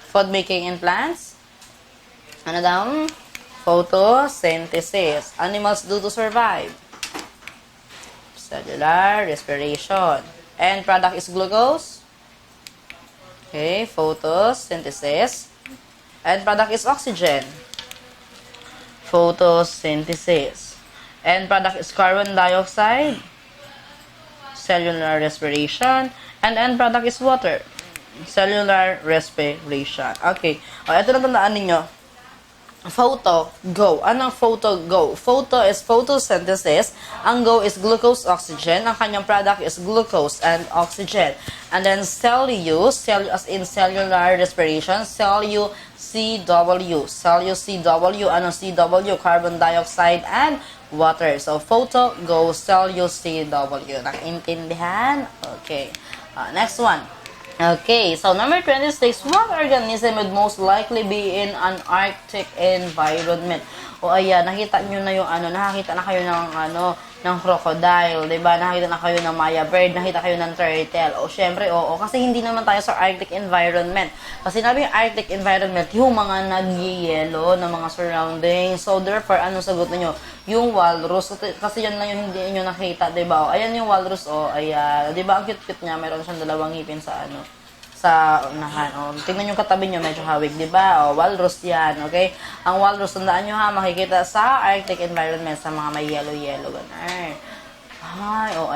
Food making in plants. Ano daw? Photosynthesis. Animals do to survive. Cellular respiration. And product is glucose. Okay, photosynthesis. And product is oxygen. Photosynthesis. And product is carbon dioxide. Cellular respiration, and end product is water. Cellular respiration. Okay. O, ito na tandaan ninyo. Photo, go. Anong photo, go? Photo is photosynthesis. Ang go is glucose, oxygen. Ang kanyang product is glucose and oxygen. And then cellulose, cell as in cellular respiration, CW. CW, ano CW? Carbon dioxide and water. So, photo, go, CW. Nakaintindihan? Okay. Next one. Okay, so number 26, what organism would most likely be in an Arctic environment? O ayan, nakita nyo na yung nakakita na kayo ng crocodile, 'di ba? Nakita na kayo ng Maya bird, nakita kayo ng turtle. O syempre, oo, kasi hindi naman tayo sa Arctic environment. Kasi sinabi yung Arctic environment, yung mga nagyayelo na mga surroundings. So therefore, ano sagot niyo? Yung walrus, kasi yan lang yung hindi niyo nakita, 'di ba? Ayan yung walrus, ayan. 'Di ba? Ang cute-cute niya, meron siyang dalawang ngipin sa unahan. Tingnan yung katabi nyo, medyo hawig, di ba? Walrus yan, okay? Ang walrus, tandaan nyo ha, makikita sa Arctic environment, sa mga may yellow-yellow, ganun. Ay,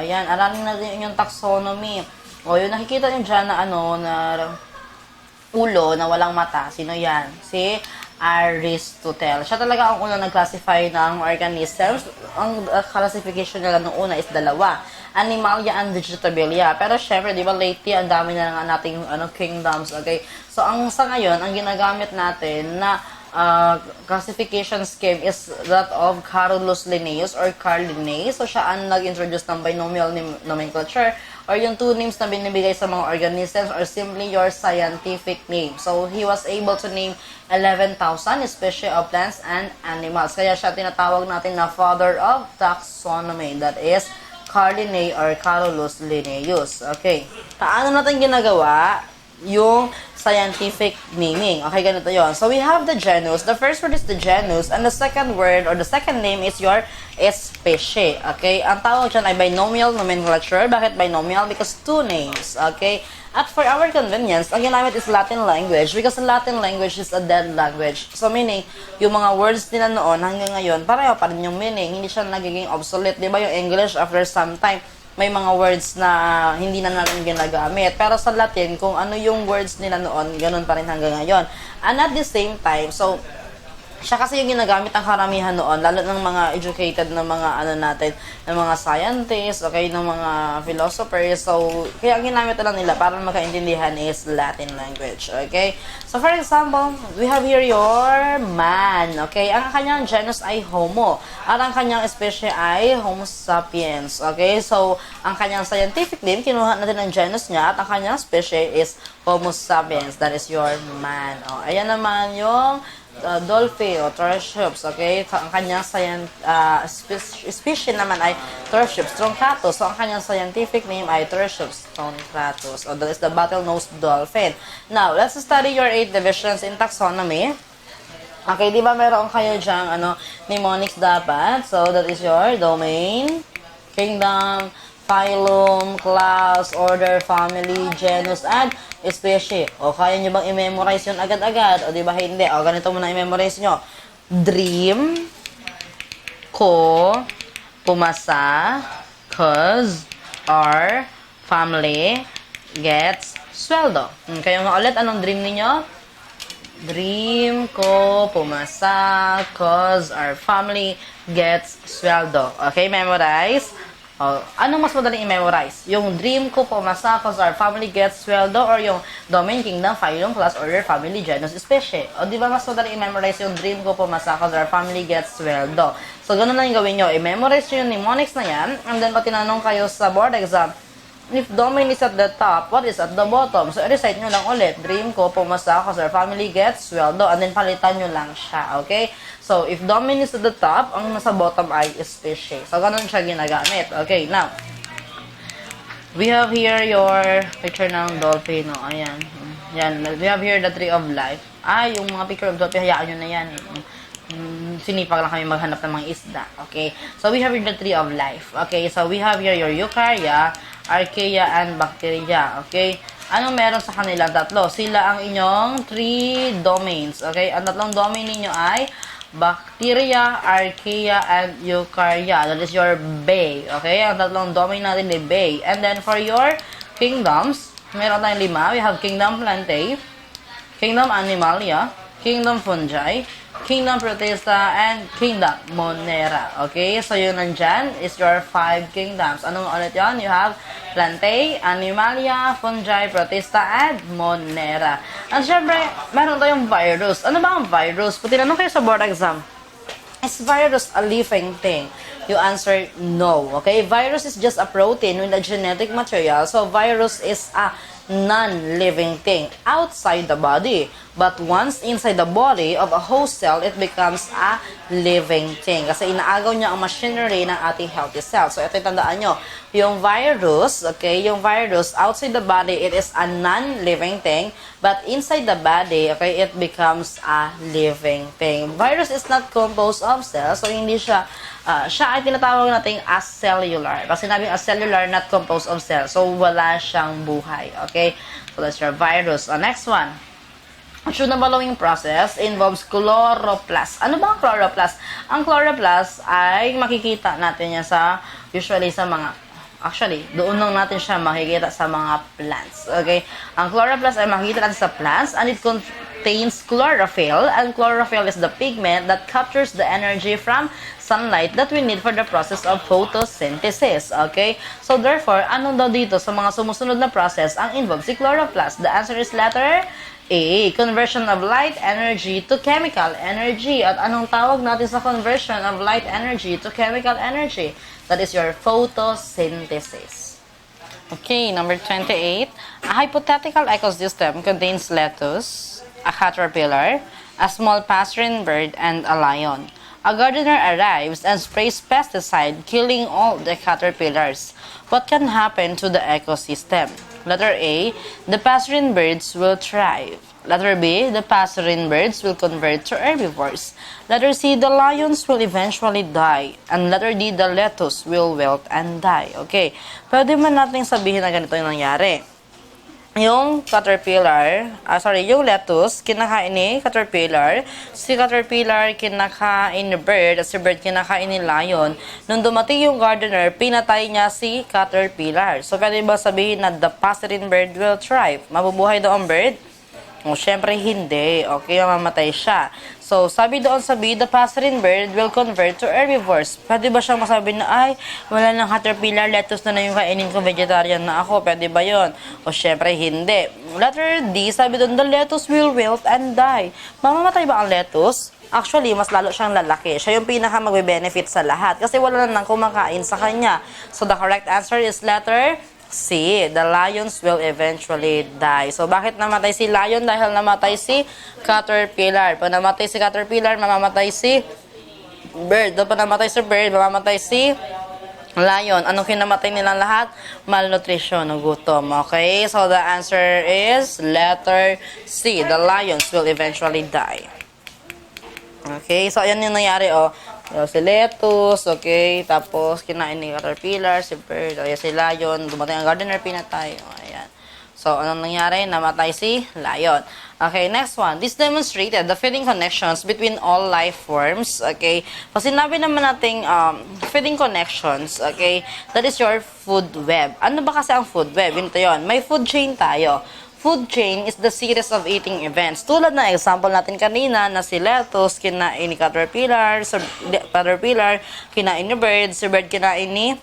ayan. Aralin natin yung taxonomy. Yung nakikita nyo dyan na na ulo na walang mata. Sino yan? Si Aristotle. Siya talaga ang unang nag-classify ng organisms. Ang classification nila nung una is dalawa. Animalia and Vegetabilia. Pero syempre, di ba, lately, ang dami na nga nating kingdoms, okay? So, sa ngayon, ang ginagamit natin na classification scheme is that of Carolus Linnaeus or Carl Linnaeus. So, siya ang nag-introduce ng binomial nomenclature or yung two names na binibigay sa mga organisms or simply your scientific name. So, he was able to name 11,000 species of plants and animals. Kaya siya tinatawag natin na father of taxonomy. That is Carl Linnaeus or Carolus Linnaeus. Okay. Paano natin ginagawa yung scientific naming? Okay, ganito yon. So, we have the genus. The first word is the genus, and the second word or the second name is your species. Okay? Ang tawag dyan ay binomial nomenclature. Bakit binomial? Because two names. Okay? At for our convenience, ang ginamit is Latin language because Latin language is a dead language. So, meaning, yung mga words nila noon hanggang ngayon, pareho pa rin yung meaning. Hindi siya nagiging obsolete. Di ba yung English after some time, may mga words na hindi na natin ginagamit. Pero sa Latin, kung ano yung words nila noon, ganun pa rin hanggang ngayon. And at the same time, so, siya kasi yung ginagamit ang karamihan noon, lalo ng mga educated na mga natin, ng mga scientists, okay, ng mga philosophers. So, kaya ang ginamit lang nila para makaintindihan is Latin language, okay? So, for example, we have here your man, okay? Ang kanyang genus ay Homo, at ang kanyang species ay Homo sapiens, okay? So, ang kanyang scientific name, kinuha natin ang genus niya, at ang kanyang species is Homo sapiens, that is your man. Ayan naman yung dolphin o Tursiops, okay? Ang kanyang species naman ay Tursiops truncatus. So, ang kanyang scientific name ay Tursiops truncatus. O, that is the bottlenose dolphin. Now, let's study your 8 divisions in taxonomy. Okay, di ba meron kayo dyang mnemonics dapat? So, that is your domain, kingdom, phylum, class, order, family, genus, and species. O, kaya nyo bang i-memorize yun agad-agad? O, di ba hindi? O, ganito muna i-memorize nyo. Dream, ko, pumasa, cause, or, family, gets, sweldo. Kayo nga ulit, anong dream ninyo? Dream ko pumasa cause our family gets sweldo. Okay, memorize? Oh, ano mas madaling i-memorize? Yung dream ko pumasa cause our family gets sweldo or yung domain, kingdom, phylum, class, order, family, genus, species? O, di ba mas madaling i-memorize yung dream ko pumasa cause our family gets sweldo? So, ganun lang yung gawin nyo. I-memorize nyo yung mnemonics na yan, and then pag tinanong kayo sa board exam, if domain is at the top, what is at the bottom? So, i-recite nyo lang ulit. Dream ko, pumasa cause our family gets sweldo. And then, palitan nyo lang siya. Okay? So, if domain is at the top, ang nasa bottom ay species. So, ganun siya ginagamit. Okay, now, we have here your picture ng dolphin. No? Ayan. Yan. We have here the tree of life. Yung mga picture of dolphin, hayaan nyo na yan. Sinipag lang kami maghanap ng mga isda. Okay? So, we have here the tree of life. Okay? So, we have here your eukarya, archaea, and bacteria. Okay? Anong meron sa kanilang tatlo? Sila ang inyong 3 domains. Okay? Ang tatlong domain ninyo ay bacteria, archaea, and eukarya. That is your bay. Okay? Ang tatlong domain natin ay bay. And then, for your kingdoms, meron tayong 5. We have kingdom plantae, kingdom animalia, kingdom fungi, kingdom protista, and kingdom monera. Okay? So, yun nandyan is your 5 kingdoms. Anong ulit yun? You have plantae, animalia, fungi, protista, and monera. And syempre, meron tayong virus. Ano ba ang virus? Kung tinanong kayo sa board exam, is virus a living thing? You answer no. Okay? Virus is just a protein with a genetic material. So, virus is a non-living thing outside the body. But once inside the body of a host cell, it becomes a living thing. Kasi inaagaw niya ang machinery ng ating healthy cell. So, ito tandaan nyo. Yung virus, okay, yung virus outside the body, it is a non-living thing. But inside the body, okay, it becomes a living thing. Virus is not composed of cells. So, hindi siya siya ay tinatawag nating acellular. Pag sinabing acellular, not composed of cells. So, wala siyang buhay. Okay? So, that's your virus. Next one. Which the following process involves chloroplast. Ano ba ang chloroplast? Ang chloroplast ay makikita natin yan usually sa mga, actually, doon lang natin siya makikita sa mga plants. Okay? Ang chloroplast ay makikita natin sa plants and it contains chlorophyll. And chlorophyll is the pigment that captures the energy from sunlight that we need for the process of photosynthesis. Okay? So, therefore, ano daw dito sa mga sumusunod na process ang involved si chloroplast? The answer is letter A. Conversion of light energy to chemical energy. At anong tawag natin sa conversion of light energy to chemical energy? That is your photosynthesis. Okay, number 28. A hypothetical ecosystem contains lettuce, a caterpillar, a small passerine bird, and a lion. A gardener arrives and sprays pesticide, killing all the caterpillars. What can happen to the ecosystem? Letter A, the passerine birds will thrive. Letter B, the passerine birds will convert to herbivores. Letter C, the lions will eventually die. And letter D, the lettuce will wilt and die. Okay, pwede man natin sabihin na ganito yung nangyari. Yung caterpillar, yung lettuce, kinakain ni caterpillar. Si caterpillar kinakain ni bird, at si bird kinakain ni lion. Nung dumating yung gardener, pinatay niya si caterpillar. So, pwede ba sabihin na the passerine bird will thrive? Mabubuhay daw ang bird? O, syempre hindi. Okay, mamatay siya. So, sabi doon sa B, the passerine bird will convert to herbivores. Pwede ba siyang masabi na, ay, wala nang caterpillar, lettuce na yung kainin ko, vegetarian na ako. Pwede ba yon? O, syempre, hindi. Letter D, sabi doon, the lettuce will wilt and die. Mamamatay ba ang lettuce? Actually, mas lalo siyang lalaki. Siya yung pinaka magbe-benefit sa lahat kasi wala nang kumakain sa kanya. So, the correct answer is letter C. The lions will eventually die. So, bakit namatay si lion? Dahil namatay si caterpillar. Pag namatay si caterpillar, mamamatay si bird. Pag namatay si bird, mamamatay si lion. Anong kinamatay nilang lahat? Malnutrition o gutom. Okay? So, the answer is letter C. The lions will eventually die. Okay? So, ayan yung nangyari, si lettuce, okay, tapos kinain ni caterpillar, si bird, si lion, dumating ang gardener, pinatay, ayan. So, anong nangyari? Namatay si lion. Okay, next one. This demonstrated the feeding connections between all life forms, okay. Pag sinabi naman nating feeding connections, okay, that is your food web. Ano ba kasi ang food web? Ito yun. May food chain tayo. Food chain is the series of eating events. Tulad na example natin kanina na si lettuce, kinain ni caterpillar, kinain ni bird, si bird kinain ni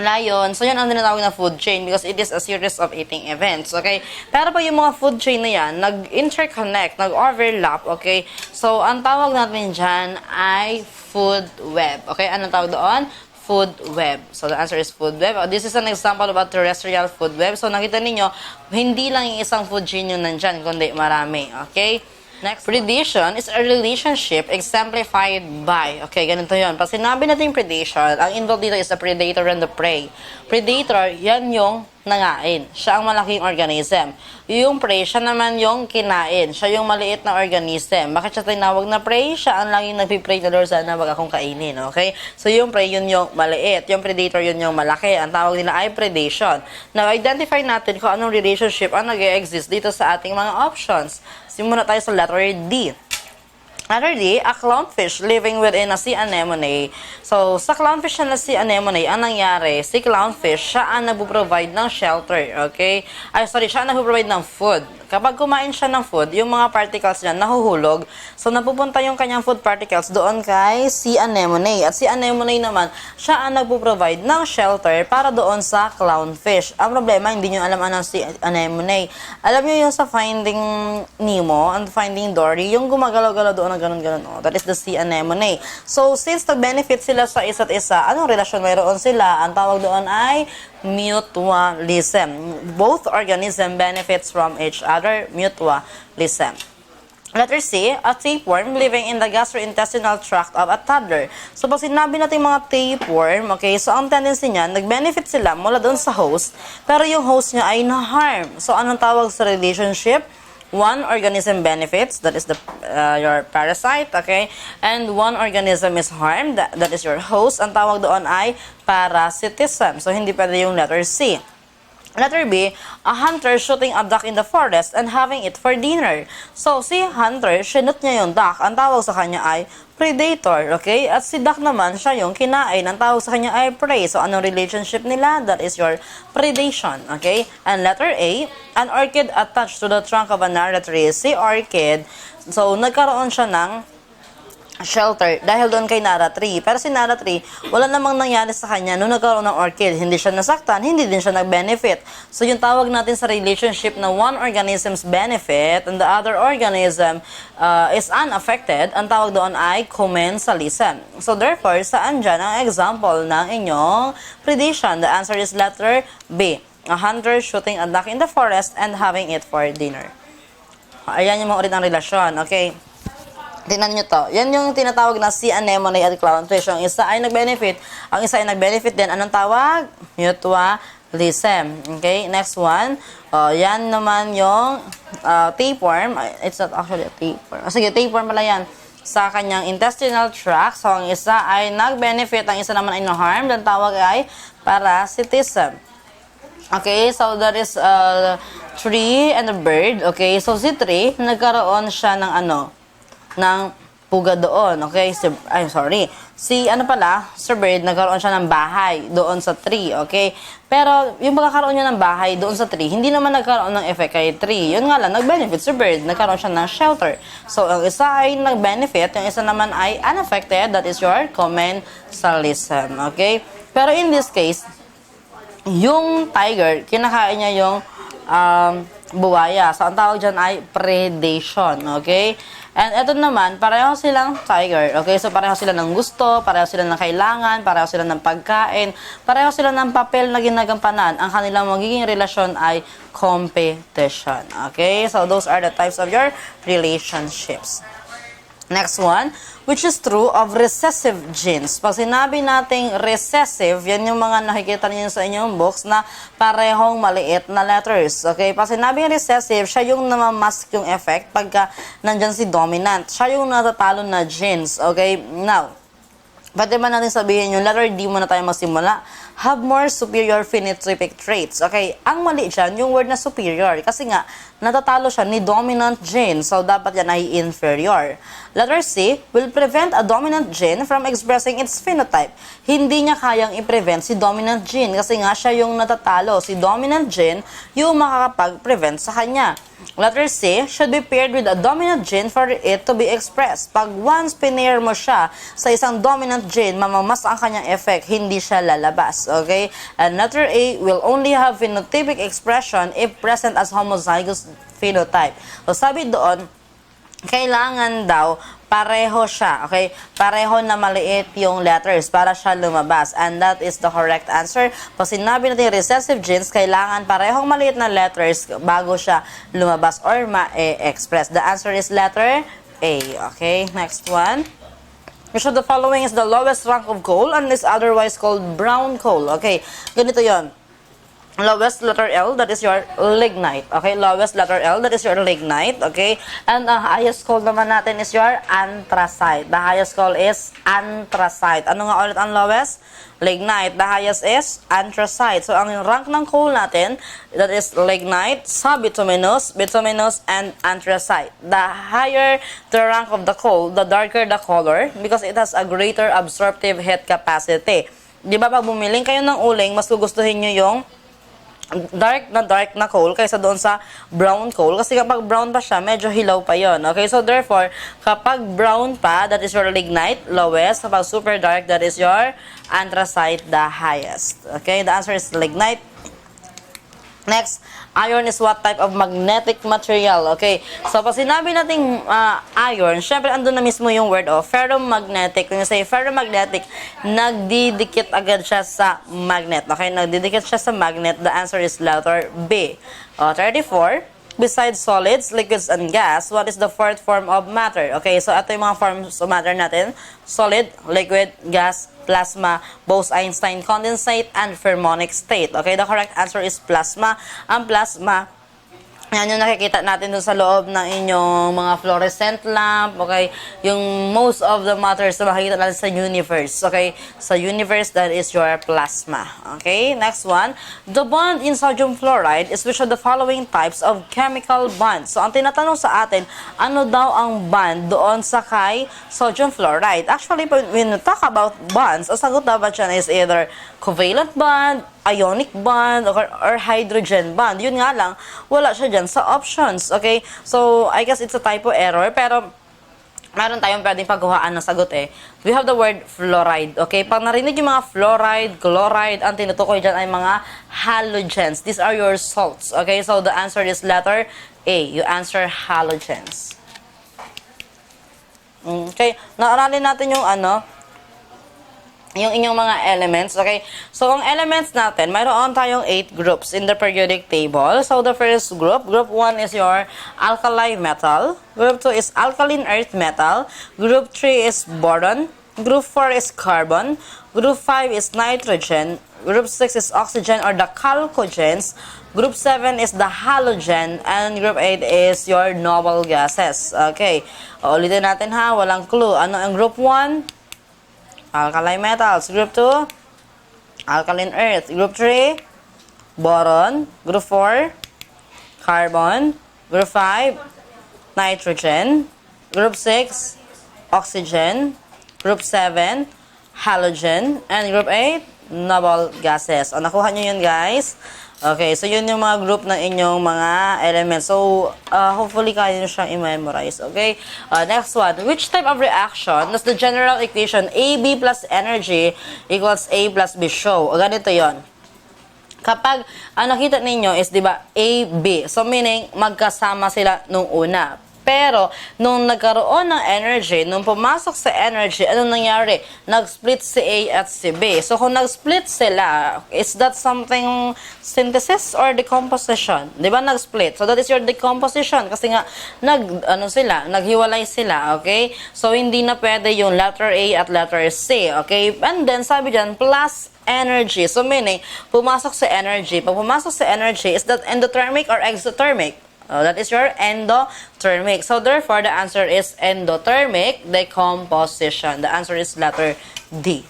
lion. So, yan ang tinatawag na food chain because it is a series of eating events, okay? Pero pa yung mga food chain na yan, nag-interconnect, nag-overlap, okay? So, ang tawag natin dyan ay food web, okay? Anong tawag doon? Food web. So, the answer is food web. This is an example about terrestrial food web. So, nakita ninyo, hindi lang yung isang food chain yung nandyan, kundi marami. Okay? Next, predation is a relationship exemplified by, okay, ganito yun. Pag sinabi natin predation, ang involved dito is the predator and the prey. Predator, yan yung nangain. Siya ang malaking organism. Yung prey, siya naman yung kinain. Siya yung maliit na organism. Bakit siya tinawag na prey? Siya ang laging nagpipray na Lord, sana wag akong kainin. Okay? So, yung prey, yun yung maliit. Yung predator, yun yung malaki. Ang tawag nila ay predation. Now, identify natin kung anong relationship ang nag-exist dito sa ating mga options. Simula tayo sa letter D. Letter D, a clownfish living within a sea anemone. So, sa clownfish na sea anemone, ang nangyari, si clownfish, siya ang nagpo-provide ng shelter, okay? Siya ang nagpo-provide ng food. Kapag kumain siya ng food, yung mga particles niya nahuhulog. So, napupunta yung kanyang food particles doon kay sea anemone. At sea anemone naman, siya ang nagpo-provide ng shelter para doon sa clownfish. Ang problema, hindi nyo alam anong sea anemone. Alam nyo yung sa Finding Nemo and Finding Dory, yung gumagalaw-galaw doon na ganun-ganun. Oh, that is the sea anemone. So, since nag-benefit sila sa isa't isa, anong relasyon mayroon sila? Ang tawag doon ay mutualism. Both organism benefits from each other, mutualism. Letter C, a tapeworm living in the gastrointestinal tract of a toddler. So, pag sinabi natin mga tapeworm, okay, so ang tendency niya, nag-benefit sila mula doon sa host, pero yung host niya ay na-harm. So, anong tawag sa relationship? One organism benefits, that is your parasite, okay? And one organism is harmed, that is your host. Ang tawag doon ay parasitism. So, hindi pwede yung letter C. Letter B, a hunter shooting a duck in the forest and having it for dinner. So, si hunter, sinut niya yung duck. Ang tawag sa kanya ay predator, okay? At si duck naman, siya yung kinain. Ang tawag sa kanya ay prey. So, anong relationship nila? That is your predation, okay? And letter A, an orchid attached to the trunk of a narrow tree. Si orchid, so, nagkaroon siya ng shelter dahil doon kay Nara Tree. Pero si Nara Tree, wala namang nangyari sa kanya nung nagkaroon ng orchid. Hindi siya nasaktan, hindi din siya nag-benefit. So, yung tawag natin sa relationship na one organism's benefit and the other organism is unaffected, ang tawag doon ay commensalism. So, therefore, saan dyan ang example ng inyong predation? The answer is letter B. A hunter shooting a duck in the forest and having it for dinner. Ayan yung mga ulit ng relasyon, okay? Tingnan nyo to. Yan yung tinatawag na sea anemone at clownfish. Ang isa ay nag-benefit. Ang isa ay nag-benefit din. Anong tawag? Mutualism. Okay? Next one. Yan naman yung tapeworm. It's not actually a tapeworm. Sige, tapeworm pala yan. Sa kanyang intestinal tract. So, ang isa ay nag-benefit. Ang isa naman ay no-harm. Ang tawag ay parasitism. Okay? So, that is tree and a bird. Okay? So, si tree, nagkaroon siya ng ng puga doon, okay? Si Sir Bird, nagkaroon siya ng bahay doon sa tree, okay? Pero, yung pagkakaroon niya ng bahay doon sa tree, hindi naman nagkaroon ng effect kay tree. Yun nga lang, nag-benefit Sir Bird, nagkaroon siya ng shelter. So, ang isa ay nag-benefit, yung isa naman ay unaffected, that is your commensalism, okay? Pero in this case, yung tiger, kinakain niya yung buwaya. So, ang tawag dyan ay predation, okay? And ito naman, pareho silang tiger. Okay, so pareho sila ng gusto, pareho sila ng kailangan, pareho sila ng pagkain, pareho sila ng papel na ginagampanan. Ang kanilang magiging relasyon ay competition. Okay, so those are the types of your relationships. Next one, which is true of recessive genes. Pag sinabi nating recessive, yan yung mga nakikita niyo sa inyong books na parehong maliit na letters. Okay? Pag sinabi recessive, siya yung namamask yung effect pagka nandyan si dominant. Siya yung natatalo na genes. Okay? Now, pwede ba natin sabihin yung letter D muna tayo magsimula? have more superior phenotypic traits. Okay, ang mali dyan, yung word na superior. Kasi nga, natatalo siya ni dominant gene. So, dapat yan ay inferior. Letter C, will prevent a dominant gene from expressing its phenotype. Hindi niya kayang i-prevent si dominant gene kasi nga siya yung natatalo. Si dominant gene yung makakapag-prevent sa kanya. Letter C, should be paired with a dominant gene for it to be expressed. Pag once pinair mo siya sa isang dominant gene, mamamas ang kanyang effect, hindi siya lalabas. Okay? And letter A, will only have phenotypic expression if present as homozygous phenotype. So, sabi doon, kailangan daw pareho siya, okay? Pareho na maliit yung letters para siya lumabas. And that is the correct answer. Pag sinabi natin recessive genes, kailangan parehong maliit na letters bago siya lumabas or ma-express. The answer is letter A. Okay, next one. Which of the following is the lowest rank of coal and is otherwise called brown coal? Okay, ganito yon. Lowest letter L, that is your lignite. Okay, lowest letter L, that is your lignite. Okay, and the highest coal naman natin is your anthracite. The highest coal is anthracite. Ano nga ulit ang lowest? Lignite. The highest is anthracite. So, ang rank ng coal natin, that is lignite, bituminous, and anthracite. The higher the rank of the coal, the darker the color because it has a greater absorptive heat capacity. Di ba pag bumiling kayo ng uling, mas gugustuhin nyo yung dark na coal kaysa doon sa brown coal. Kasi kapag brown pa siya, medyo hilaw pa yon. Okay, so therefore, kapag brown pa, that is your lignite, lowest. Kapag super dark, that is your anthracite, the highest. Okay, the answer is lignite. Next, iron is what type of magnetic material? Okay, so pag sinabi natin iron, syempre andun na mismo yung word ferromagnetic. When you say ferromagnetic, nagdidikit agad siya sa magnet. Okay, nagdidikit siya sa magnet. The answer is letter B. 34. Besides solids, liquids, and gas, what is the fourth form of matter? Okay, so ito yung mga forms of matter natin. Solid, liquid, gas, plasma, Bose-Einstein condensate, and fermonic state. Okay, the correct answer is plasma. Ang plasma, yan yung nakikita natin dun sa loob ng inyong mga fluorescent lamp, okay? Yung most of the matters na makikita natin sa universe, okay? Sa universe, that is your plasma, okay? Next one, the bond in sodium fluoride is which of the following types of chemical bonds? So, ang tinatanong sa atin, ano daw ang bond doon sa kay sodium fluoride? Actually, when we talk about bonds, ang sagot dapat dyan is either covalent bond, ionic bond, or hydrogen bond. Yun nga lang, wala siya dyan sa options. Okay? So, I guess it's a typo error, pero meron tayong pwedeng pagkuhaan ng sagot eh. We have the word fluoride. Okay? Pag narinig yung mga fluoride, chloride, ang tinutukoy dyan ay mga halogens. These are your salts. Okay? So, the answer is letter A. You answer halogens. Okay? Naaralin natin yung yung inyong mga elements, okay? So, ang elements natin, mayroon tayong 8 groups in the periodic table. So, the first group 1 is your alkali metal. Group 2 is alkaline earth metal. Group 3 is boron. Group 4 is carbon. Group 5 is nitrogen. Group 6 is oxygen or the chalcogens. Group 7 is the halogen. And Group 8 is your noble gases. Okay. Ulitin natin ha, walang clue. Ano ang Group 1? Alkali metals. Group 2, alkaline earth. Group 3, boron. Group 4, carbon. Group 5, nitrogen. Group 6, oxygen. Group 7, halogen. And Group 8, noble gases. O, nakuha nyo yun, guys. Okay, so yun yung mga group ng inyong mga elements. So, hopefully kaya nyo siyang i-memorize. Okay? Next one. Which type of reaction does the general equation AB plus energy equals A plus B show? O, ganito yon. Kapag nakita ninyo is, di ba, AB. So, meaning, magkasama sila nung una. Pero, nung nagkaroon ng energy, nung pumasok sa energy, anong nangyari? Nag-split si A at si B. So, kung nag-split sila, is that something synthesis or decomposition? Di ba nag-split? So, that is your decomposition. Kasi nga, naghiwalay sila, okay? So, hindi na pwede yung letter A at letter C, okay? And then, sabi dyan, plus energy. So, meaning, pumasok sa energy. Pag pumasok sa energy, is that endothermic or exothermic? That is your endothermic. So, therefore, the answer is endothermic decomposition. The answer is letter D.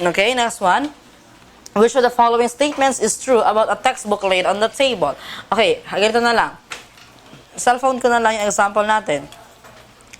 Okay, next one. Which of the following statements is true about a textbook laid on the table? Okay, ganito na lang. Cellphone ko na lang yung example natin.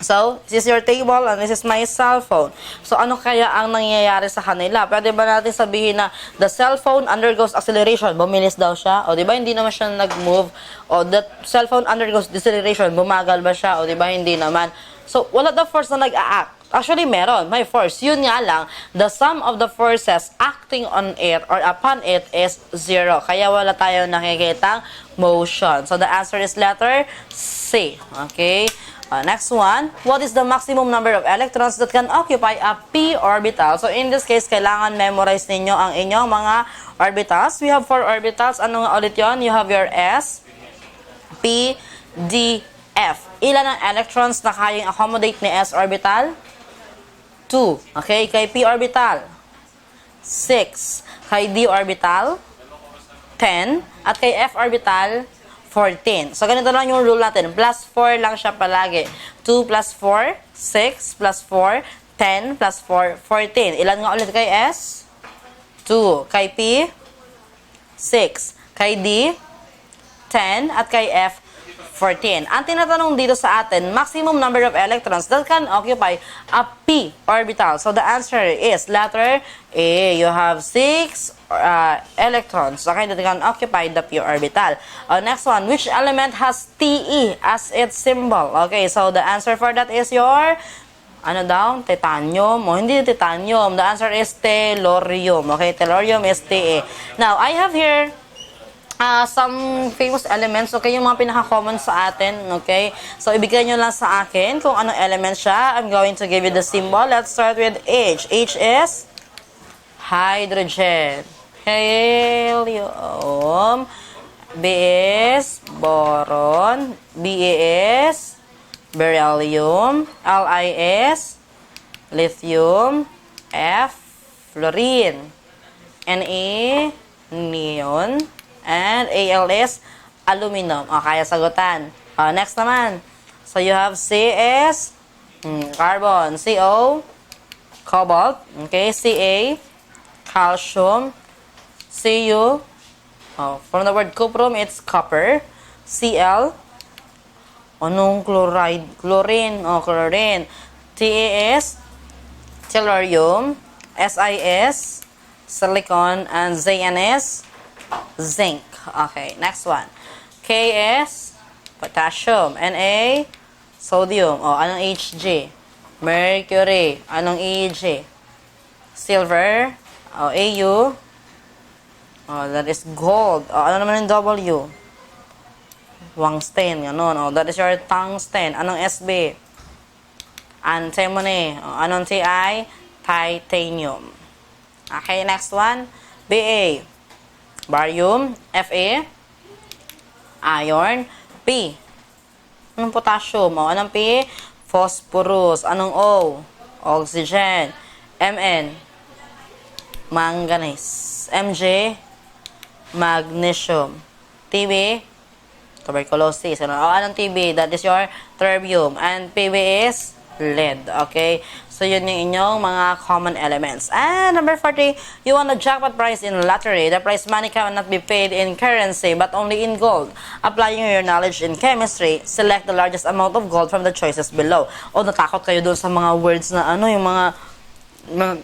So, this is your table and this is my cell phone. So, ano kaya ang nangyayari sa kanila? Pwede ba natin sabihin na the cell phone undergoes acceleration, bumilis daw siya? O, di ba hindi naman siya nag-move? O, the cell phone undergoes deceleration, bumagal ba siya? O, di ba hindi naman? So, wala the force na nag-a-act. Actually, meron. May force. Yun nga lang, the sum of the forces acting on it or upon it is 0. Kaya wala tayong nakikitang motion. So, the answer is letter C. Okay? Next one. What is the maximum number of electrons that can occupy a p orbital? So, in this case, kailangan memorize ninyo ang inyong mga orbitals. We have 4 orbitals. Ano nga ulit yun? You have your S, P, D, F. Ilan ang electrons na kayang accommodate ni S orbital? 2. Okay, kay P orbital, 6. Kay D orbital, 10. At kay F orbital, 14. So, ganito lang yung rule natin. Plus 4 lang siya palagi. 2 plus 4, 6 plus 4, 10 plus 4, 14. Ilan nga ulit kay S? 2. Kay P, 6. Kay D, 10. At kay F, 14. Ang tinatanong dito sa atin, maximum number of electrons that can occupy a p orbital. So, the answer is letter A. You have 6 electrons okay, that can occupy the p orbital. Next one, which element has Te as its symbol? Okay, so the answer for that is your ano daw? Titanium. O, hindi titanium. The answer is tellurium. Okay, tellurium is Te. Now, I have here some famous elements, okay, yung mga pinaka-common sa atin, okay? So, ibigay nyo lang sa akin kung anong element siya. I'm going to give you the symbol. Let's start with H. H is hydrogen. Helium. B is boron. B is beryllium. Li is lithium. F, fluorine. Na, neon. And Al is aluminum. O, kaya sagutan. Next naman. So, you have C is carbon. CO, cobalt. Okay, Ca, calcium. Cu, from the word cuprum, it's copper. Cl, anong chloride? Chlorine. O, chlorine. Ta is tellurium. Si is silicon. And Zn is zinc. Okay, next one. K is potassium. Na, sodium. O, anong Hg? Mercury. Anong Eg? Silver. O, Au. O, that is gold. O, ano naman yung W? Tungsten. Ganun. O, that is your tungsten. Anong Sb? Antimony. O, anong Ti? Titanium. Okay, next one. Ba. Barium. Fa, iron. P, anong potassium? O, anong P? Phosphorus. Anong O? Oxygen. Mn, manganese. Mg, magnesium. Tb, tuberculosis. O, anong TB? That is your terbium. And Pb is lead. Okay? So, yun yung inyong mga common elements. And number 40, you want a jackpot prize in lottery. The prize money cannot be paid in currency, but only in gold. Applying your knowledge in chemistry, select the largest amount of gold from the choices below. O, natakot kayo doon sa mga words na ano, yung mga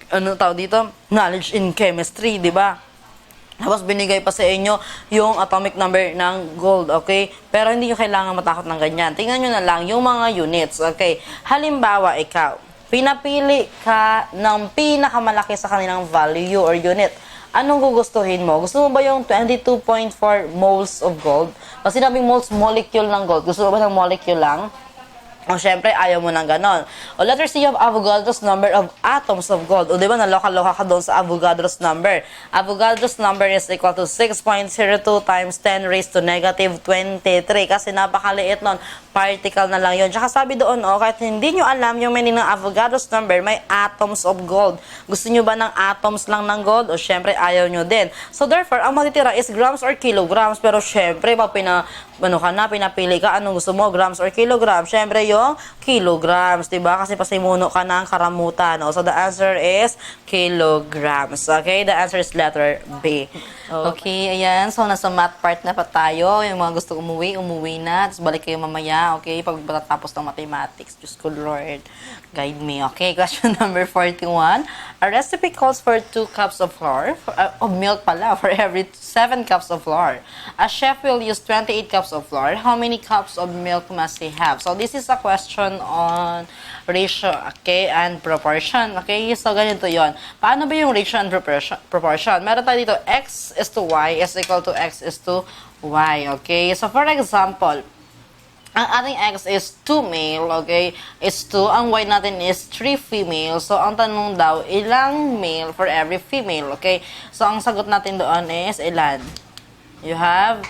ano tawag dito? Knowledge in chemistry, di ba? Tapos binigay pa sa inyo yung atomic number ng gold, okay? Pero hindi nyo kailangan matakot ng ganyan. Tingnan nyo na lang yung mga units, okay? Halimbawa, ikaw, pinapili ka ng pinakamalaki sa kanilang value or unit. Anong gugustuhin mo? Gusto mo ba yung 22.4 moles of gold? Kasi sinabing moles, molecule ng gold. Gusto mo ba ng molecule lang? O, syempre, ayaw mo ng ganon. O, letter C, you have Avogadro's number of atoms of gold. O, di ba, naloka-loka ka doon sa Avogadro's number. Avogadro's number is equal to 6.02 times 10 raised to negative 23. Kasi napakaliit nun. Particle na lang yun. Tsaka sabi doon, kahit hindi nyo alam yung meaning ng Avogadro's number, may atoms of gold. Gusto nyo ba ng atoms lang ng gold? O, syempre, ayaw nyo din. So, therefore, ang matitira is grams or kilograms. Pero, syempre, pag pinapili ka, anong gusto mo, grams or kilograms? Syempre yung kilograms, diba? Kasi pasimuno ka ng karamutan. No? So, the answer is kilograms. Okay? The answer is letter B. Okay, ayan. So, nasa math part na pa tayo. Yung mga gusto umuwi na. Tapos balik kayo mamaya. Okay? Pag tatapos ng mathematics. Diyos ko, Lord. Guide me. Okay, question number 41. A recipe calls for 2 cups of flour, of milk pala, for every 7 cups of flour. A chef will use 28 cups of flour. How many cups of milk must he have? So, this is a question on ratio, okay, and proportion. Okay, so ganito yon. Paano ba yung ratio and proportion? Meron tayo dito, x is to y is equal to x is to y. Okay, so for example, ang ating x is 2 male, okay, is 2. Ang y natin is 3 female. So, ang tanong daw, ilang male for every female, okay? So, ang sagot natin doon is ilan? You have,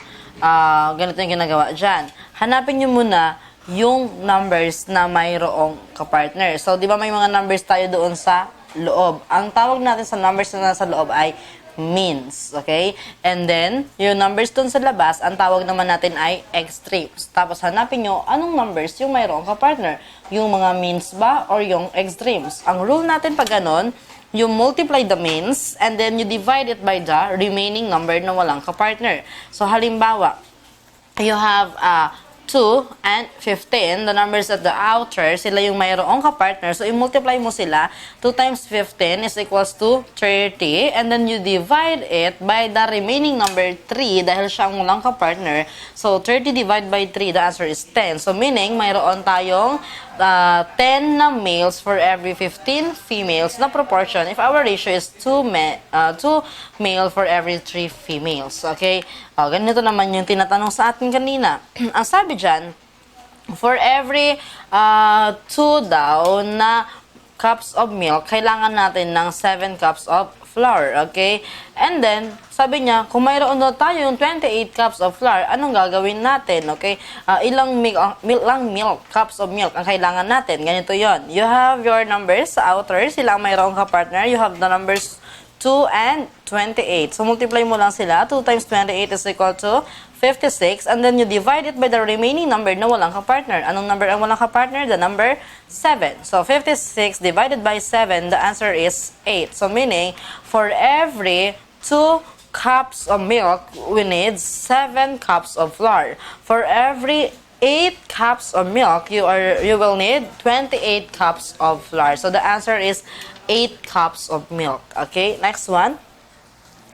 ganito yung ginagawa dyan. Hanapin nyo muna yung numbers na mayroong kapartner. So, di ba may mga numbers tayo doon sa loob? Ang tawag natin sa numbers na nasa loob ay means, okay? And then, yung numbers dun sa labas, ang tawag naman natin ay extremes. Tapos, hanapin nyo, anong numbers yung mayroong kapartner? Yung mga means ba or yung extremes? Ang rule natin pag ganon, you multiply the means and then you divide it by the remaining number na walang kapartner. So, halimbawa, you have 2 and 15, the numbers at the outer, sila yung mayroong kapartner. So, i-multiply mo sila. 2 times 15 is equals to 30. And then, you divide it by the remaining number 3 dahil siya ang walang kapartner. So, 30 divided by 3, the answer is 10. So, meaning, mayroon tayong 10 na males for every 15 females na proportion if our ratio is 2 male for every 3 females. Okay? Ganito naman yung tinatanong sa atin kanina. Ang sabi dyan, for every 2 daw na cups of milk, kailangan natin ng 7 cups of flour. Okay? And then, sabi niya, kung mayroon na tayo yung 28 cups of flour, anong gagawin natin? Okay? Ilang milk, cups of milk ang kailangan natin? Ganito yon. You have your numbers sa outer, sila ang mayroong kapartner. You have the numbers 2 and 28. So, multiply mo lang sila. 2 times 28 is equal to 56. And then, you divide it by the remaining number na walang kapartner. Anong number ang walang kapartner? The number 7. So, 56 divided by 7, the answer is 8. So, meaning, for every 2 cups of milk, we need 7 cups of flour. For every 8 cups of milk, you will need 28 cups of flour. So, the answer is 8 cups of milk. Okay, next one.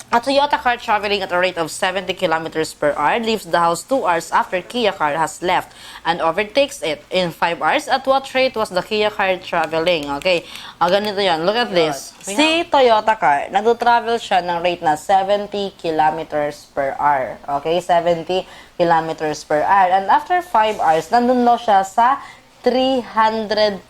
A Toyota car traveling at a rate of 70 kilometers per hour leaves the house 2 hours after Kia car has left and overtakes it in 5 hours. At what rate was the Kia car traveling? Okay, ganito yan. Look at this. Si Toyota car, nag-travel siya ng rate na 70 kilometers per hour. Okay, 70 kilometers per hour. And after 5 hours, nandun daw siya sa 350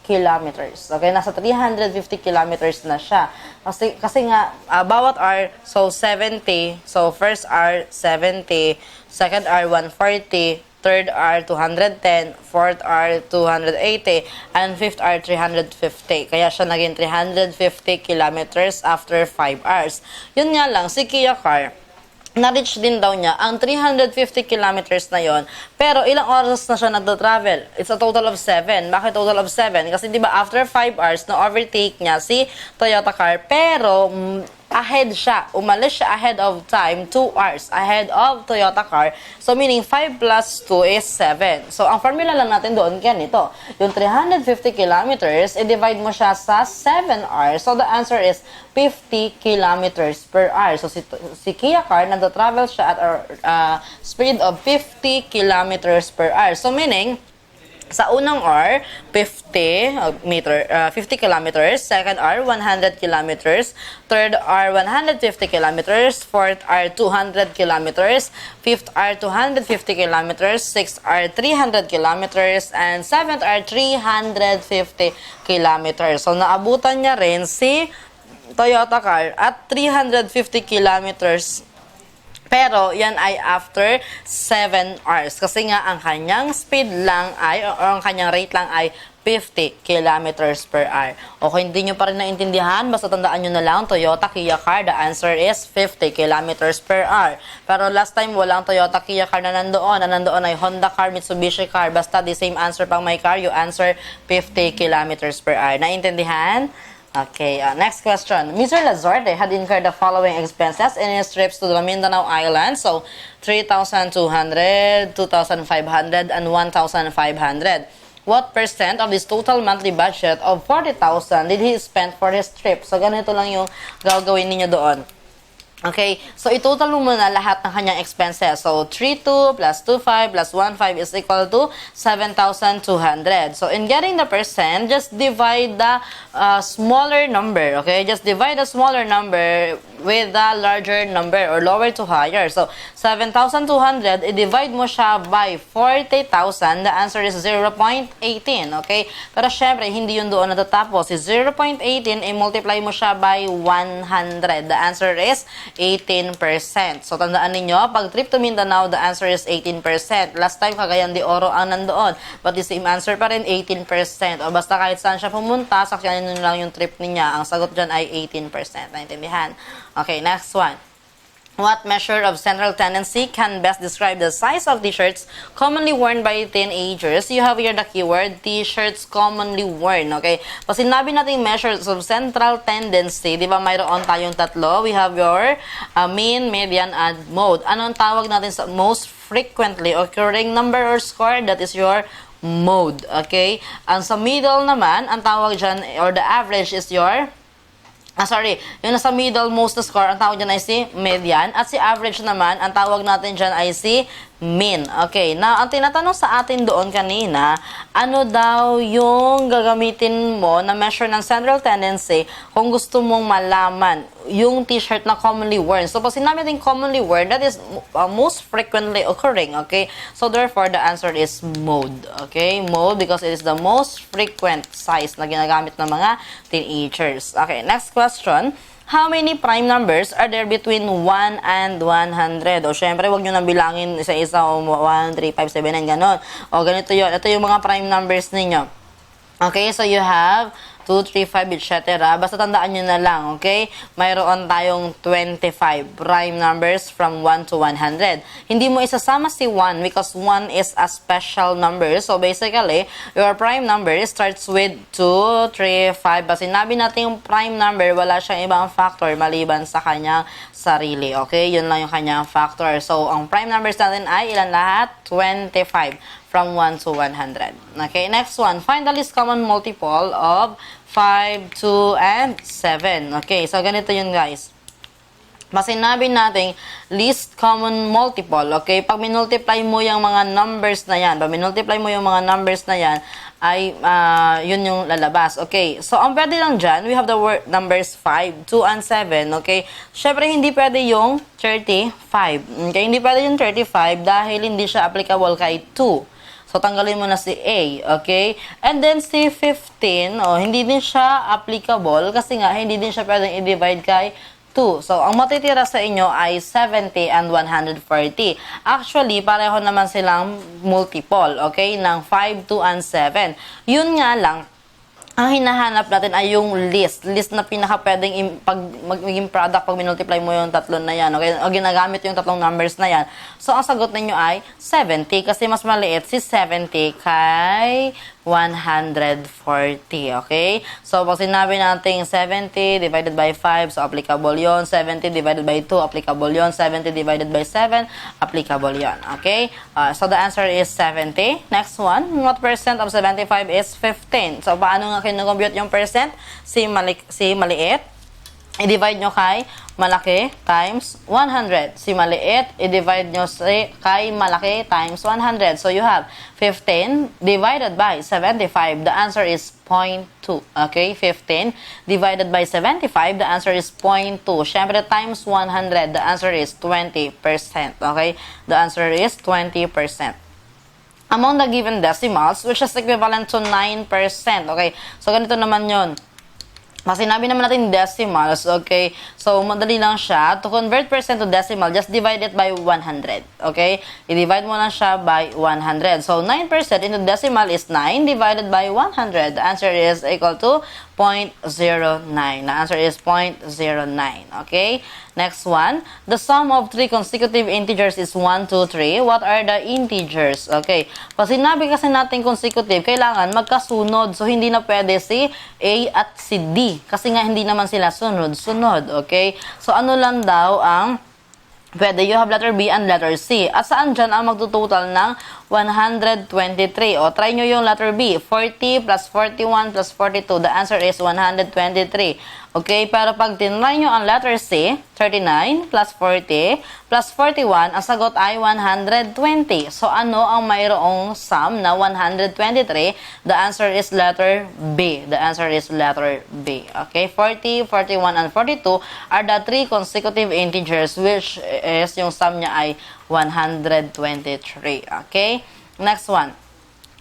kilometers. Okay, nasa 350 kilometers na siya. Kasi nga, bawat hour, so 70, so first hour, 70, second hour, 140, third hour, 210, fourth hour, 280, and fifth hour, 350. Kaya siya naging 350 kilometers after 5 hours. Yun nga lang, si Kia car, na-reach din daw niya ang 350 kilometers na yon. Pero ilang oras na siya nagdo-travel? It's a total of 7. Bakit total of 7? Kasi di ba after 5 hours na-overtake niya si Toyota car, pero ahead siya. Umalis siya ahead of time, 2 hours ahead of Toyota car. So, meaning 5 plus 2 is 7. So, ang formula lang natin doon, ganito. Yung 350 kilometers, i-divide mo siya sa 7 hours. So, the answer is 50 kilometers per hour. So, si Kia car, nagdo-travel siya at a speed of 50 kilometers per hour. So, meaning, sa unang hour, 50 kilometers. Second hour, 100 kilometers. Third hour, 150 kilometers. Fourth hour, 200 kilometers. Fifth hour, 250 kilometers. Sixth hour, 300 kilometers. And seventh hour, 350 kilometers. So, naabutan niya rin si Toyota car at 350 kilometers. Pero, yan ay after 7 hours. Kasi nga, ang kanyang speed lang ay, o ang kanyang rate lang ay 50 kilometers per hour. O kung hindi nyo pa rin naintindihan, basta tandaan nyo na lang, Toyota Kia car, the answer is 50 kilometers per hour. Pero last time, walang Toyota Kia car na nandoon. Ang nandoon ay Honda car, Mitsubishi car. Basta the same answer pang may car, you answer 50 kilometers per hour. Naintindihan? Okay, next question. Mr. Lazarte had incurred the following expenses in his trips to the Mindanao Island. So, 3,200, 2,500, and 1,500. What percent of this total monthly budget of 40,000 did he spend for his trip? So, ganito lang yung gagawin ninyo doon. Okay, so itotal mo muna lahat ng kanyang expenses. So, 3,2 plus 2,5 plus 1,5 is equal to 7,200. So, in getting the percent, just divide the smaller number. Okay, just divide the smaller number with the larger number or lower to higher. So, 7,200, i-divide mo siya by 40,000. The answer is 0.18. Okay, pero syempre, hindi yun doon natatapos. Si 0.18, i-multiply mo siya by 100. The answer is 18%. So, tandaan ninyo, pag trip to Mindanao, the answer is 18%. Last time, Cagayan de Oro ang nandoon. But the same answer pa rin, 18%. O basta kahit saan siya pumunta, sakyanin nyo lang yung trip niya. Ang sagot dyan ay 18%. Naintindihan? Okay, next one. What measure of central tendency can best describe the size of t-shirts commonly worn by teenagers? You have here the keyword, t-shirts commonly worn, okay? Pag sinabi natin measures of central tendency, di ba mayroon tayong tatlo? We have your mean, median, and mode. Ano ang tawag natin sa most frequently occurring number or score? That is your mode, okay? Ang sa middle naman, ang tawag dyan, or the average is your yung nasa middle most score, ang tawag dyan ay si median. At si average naman, ang tawag natin dyan ay si mean. Okay, na ang tinatanong sa atin doon kanina, ano daw yung gagamitin mo na measure ng central tendency kung gusto mong malaman yung t-shirt na commonly worn. So, pag sinabi natin commonly worn, that is most frequently occurring. Okay, so therefore, the answer is mode. Okay, mode because it is the most frequent size na ginagamit ng mga teenagers. Okay, next question. How many prime numbers are there between 1 and 100? O, syempre, huwag nyo nang bilangin isa-isa o 1, 3, 5, 7, 9, gano'n. O, ganito yun. Ito yung mga prime numbers ninyo. Okay, so you have 2, 3, 5, etc. Basta tandaan nyo na lang, okay? Mayroon tayong 25 prime numbers from 1 to 100. Hindi mo isasama si 1 because 1 is a special number. So, basically, your prime number starts with 2, 3, 5. Basta sinabi natin yung prime number, wala siyang ibang factor maliban sa kanyang sarili, okay? Yun lang yung kanyang factor. So, ang prime numbers natin ay ilan lahat? 25 from 1 to 100. Okay, next one. Find the least common multiple of 5, 2, and 7. Okay, so ganito yun guys. Mas sinabi natin least common multiple, okay? Pag minultiply mo yung mga numbers na yan, ay yun yung lalabas. Okay, so ang pwede lang dyan, we have the word numbers 5, 2, and 7, okay? Syempre, hindi pwede yung 35. Okay, hindi pwede yung 35 dahil hindi siya applicable kay 2. So, tanggalin mo na si A, okay? And then, si 15, hindi din siya applicable kasi nga, hindi din siya pwedeng i-divide kay 2. So, ang matitira sa inyo ay 70 and 140. Actually, pareho naman silang multiple, okay? Ng 5, 2, and 7. Yun nga lang, ang hinahanap natin ay yung list na pinaka pwedeng magiging product pag minultiply mo yung tatlong na yan, okay? O ginagamit yung tatlong numbers na yan. So, ang sagot ninyo ay 70 kasi mas maliit si 70 kay 140, okay? So, pag sinabi natin 70 divided by 5, so applicable yon. 70 divided by 2, applicable yon. 70 divided by 7, applicable yon, okay? So, the answer is 70. Next one, what percent of 75 is 15? So, paano nga kinukompute yung percent? Si maliit, i-divide nyo kay malaki times 100. Si maliit, i-divide nyo kay malaki times 100. So, you have 15 divided by 75. The answer is 0.2. Okay? 15 divided by 75. The answer is 0.2. Siyempre, times 100. The answer is 20%. Okay? The answer is 20%. Among the given decimals, which is equivalent to 9%. Okay? So, ganito naman yun. Kasi sinabi naman natin decimals, okay? So, madali lang siya. To convert percent to decimal, just divide it by 100, okay? I-divide mo lang siya by 100. So, 9% into decimal is 9 divided by 100. The answer is equal to 0.09. The answer is 0.09, okay? Next one, the sum of 3 consecutive integers is 1, 2, 3. What are the integers? Okay. Pag sinabi kasi natin consecutive, kailangan magkasunod. So, hindi na pwede si A at si D. Kasi nga, hindi naman sila sunod-sunod. Okay. So, ano lang daw ang pwede? You have letter B and letter C. At saan dyan ang magtutotal ng 123? O, try nyo yung letter B. 40 plus 41 plus 42. The answer is 123. Okay, pero pag tinry nyo ang letter C, 39 plus 40 plus 41, ang sagot ay 120. So, ano ang mayroong sum na 123? The answer is letter B. The answer is letter B. Okay, 40, 41, and 42 are the 3 consecutive integers which is yung sum niya ay 123. Okay, next one.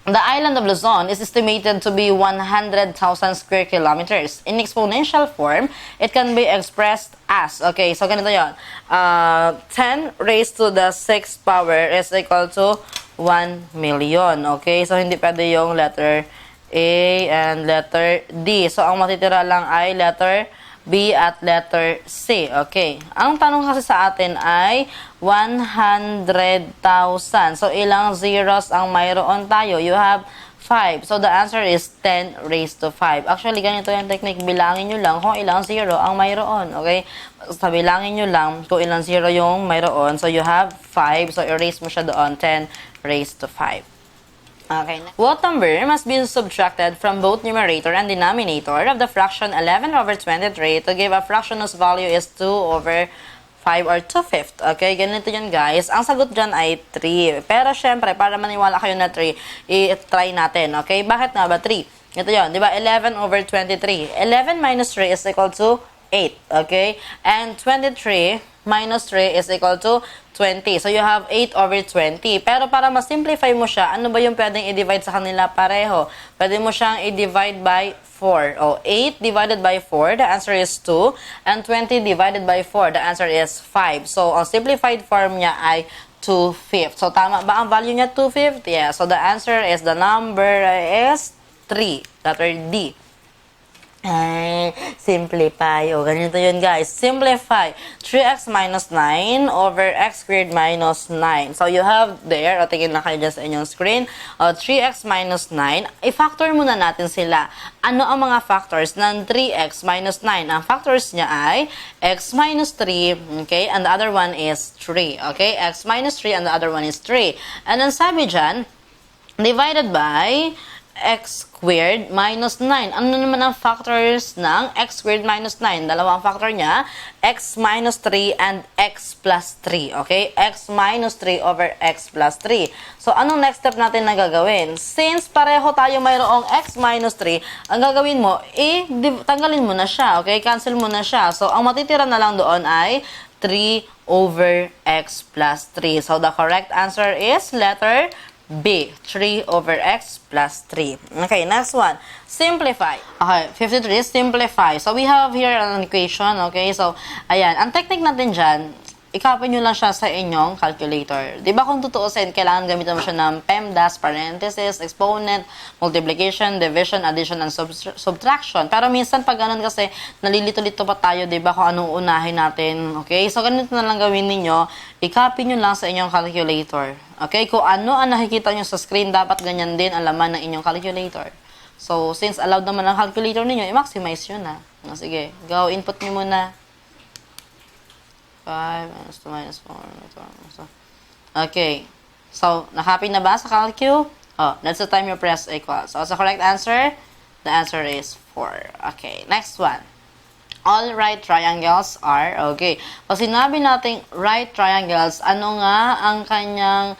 The island of Luzon is estimated to be 100,000 square kilometers. In exponential form, it can be expressed as, okay, so ganito yun. 10 raised to the 6th power is equal to 1 million. Okay, so hindi pwede yung letter A and letter D. So, ang matitira lang ay letter B at letter C. Okay. Ang tanong kasi sa atin ay 100,000. So, ilang zeros ang mayroon tayo? You have 5. So, the answer is 10 raised to 5. Actually, ganito yung technique. Bilangin nyo lang kung ilang zero ang mayroon. Okay? So, bilangin nyo lang kung ilang zero yung mayroon. So, you have 5. So, erase mo siya doon. 10 raised to 5. Okay. What number must be subtracted from both numerator and denominator of the fraction 11 over 23 to give a fraction whose value is 2 over 5 or 2/5? Okay, ganito yun guys. Ang sagot dyan ay 3. Pero syempre, para maniwala kayo na 3, i-try natin. Okay, bakit nga ba 3? Ito yun, di ba? 11 over 23. 11 minus 3 is equal to 8. Okay? And 23 minus 3 is equal to 20. So, you have 8 over 20. Pero para ma-simplify mo siya, ano ba yung pwedeng i-divide sa kanila pareho? Pwede mo siyang i-divide by 4. O, 8 divided by 4, the answer is 2. And 20 divided by 4, the answer is 5. So, ang simplified form niya ay 2/5. So, tama ba ang value niya 2/5? Yeah. So, the answer is, the number is 3. Letter D. Simplify. O, ganito yun guys. Simplify. 3x minus 9 over x squared minus 9. So, you have there, o tingin na kayo dyan sa inyong screen, 3x minus 9. I-factor muna natin sila. Ano ang mga factors ng 3x minus 9? Ang factors niya ay x minus 3, okay, and the other one is 3. Okay, x minus 3 and the other one is 3. And then sabi dyan, divided by x squared minus 9. Ano naman ang factors ng x squared minus 9? Dalawang factor niya, x minus 3 and x plus 3. Okay? X minus 3 over x plus 3. So, anong next step natin na gagawin? Since pareho tayo mayroong x minus 3, ang gagawin mo, tanggalin mo na siya. Okay? Cancel mo na siya. So, ang matitira na lang doon ay 3 over x plus 3. So, the correct answer is letter B, 3 over x plus 3. Okay, next one. Simplify. Okay, 53, simplify. So, we have here an equation, okay? So, ayan. Ang technique natin dyan, i-copy nyo lang siya sa inyong calculator. Di ba kung tutuusin, kailangan gamitan mo siya ng PEMDAS, parenthesis, exponent, multiplication, division, addition, and subtraction. Pero minsan pag ganun kasi, nalilito-lito pa tayo, di ba, kung anong unahin natin. Okay? So, ganito na lang gawin ninyo. I-copy nyo lang sa inyong calculator. Okay? Kung ano ang nakikita nyo sa screen, dapat ganyan din ang laman ng inyong calculator. So, since allowed naman ang calculator ninyo, i-maximize yun na. Sige, go, input nyo muna. 5 minus 2 minus 4 minus 1. Okay. So, nakapin na ba sa calcu? Oh, that's the time you press equal. So, what's the correct answer? The answer is 4. Okay. Next one. All right triangles are, okay. Pag sinabi natin right triangles, ano nga ang kanyang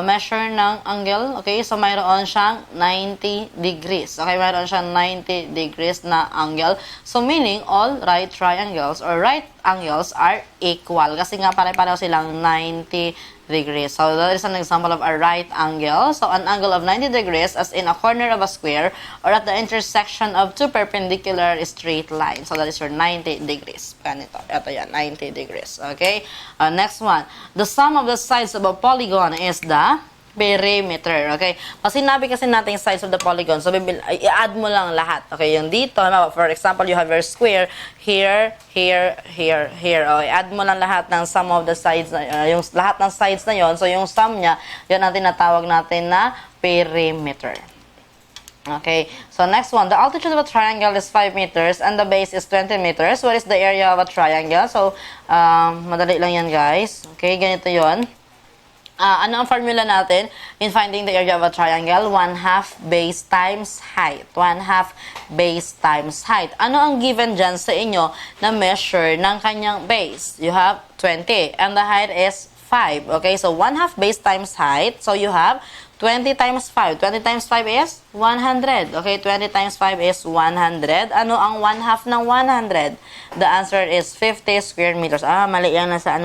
measure ng angle. Okay, so mayroon siyang 90 degrees. Okay, mayroon siyang 90 degrees na angle. So meaning all right triangles or right angles are equal. Kasi nga pare-pareho silang 90 degrees. So that is an example of a right angle. So an angle of 90 degrees as in a corner of a square or at the intersection of two perpendicular straight lines. So that is your 90 degrees. Ganito. Ito yan, 90 degrees. Okay? Next one. The sum of the sides of a polygon is the perimeter. Okay? Pag sinabi kasi natin sides of the polygon, so i-add mo lang lahat. Okay? Yung dito, for example, you have your square here, here, here, here. Okay? Add mo lang lahat ng sum of the sides, yung lahat ng sides na yon. So, yung sum niya, yun ang tinatawag natin na perimeter. Okay, so next one, the altitude of a triangle is 5 meters and the base is 20 meters. What is the area of a triangle? So, madali lang yan, guys. Okay, ganito yon. Ano ang formula natin in finding the area of a triangle? 1/2 base times height. 1/2 base times height. Ano ang given dyan sa inyo na measure ng kanyang base? You have 20 and the height is 5. Okay, so 1/2 base times height. So you have 20 times 5. 20 times 5 is 100. Okay, 20 times 5 is 100. Ano ang 1/2 ng 100? The answer is 50 square meters. Mali yan na sa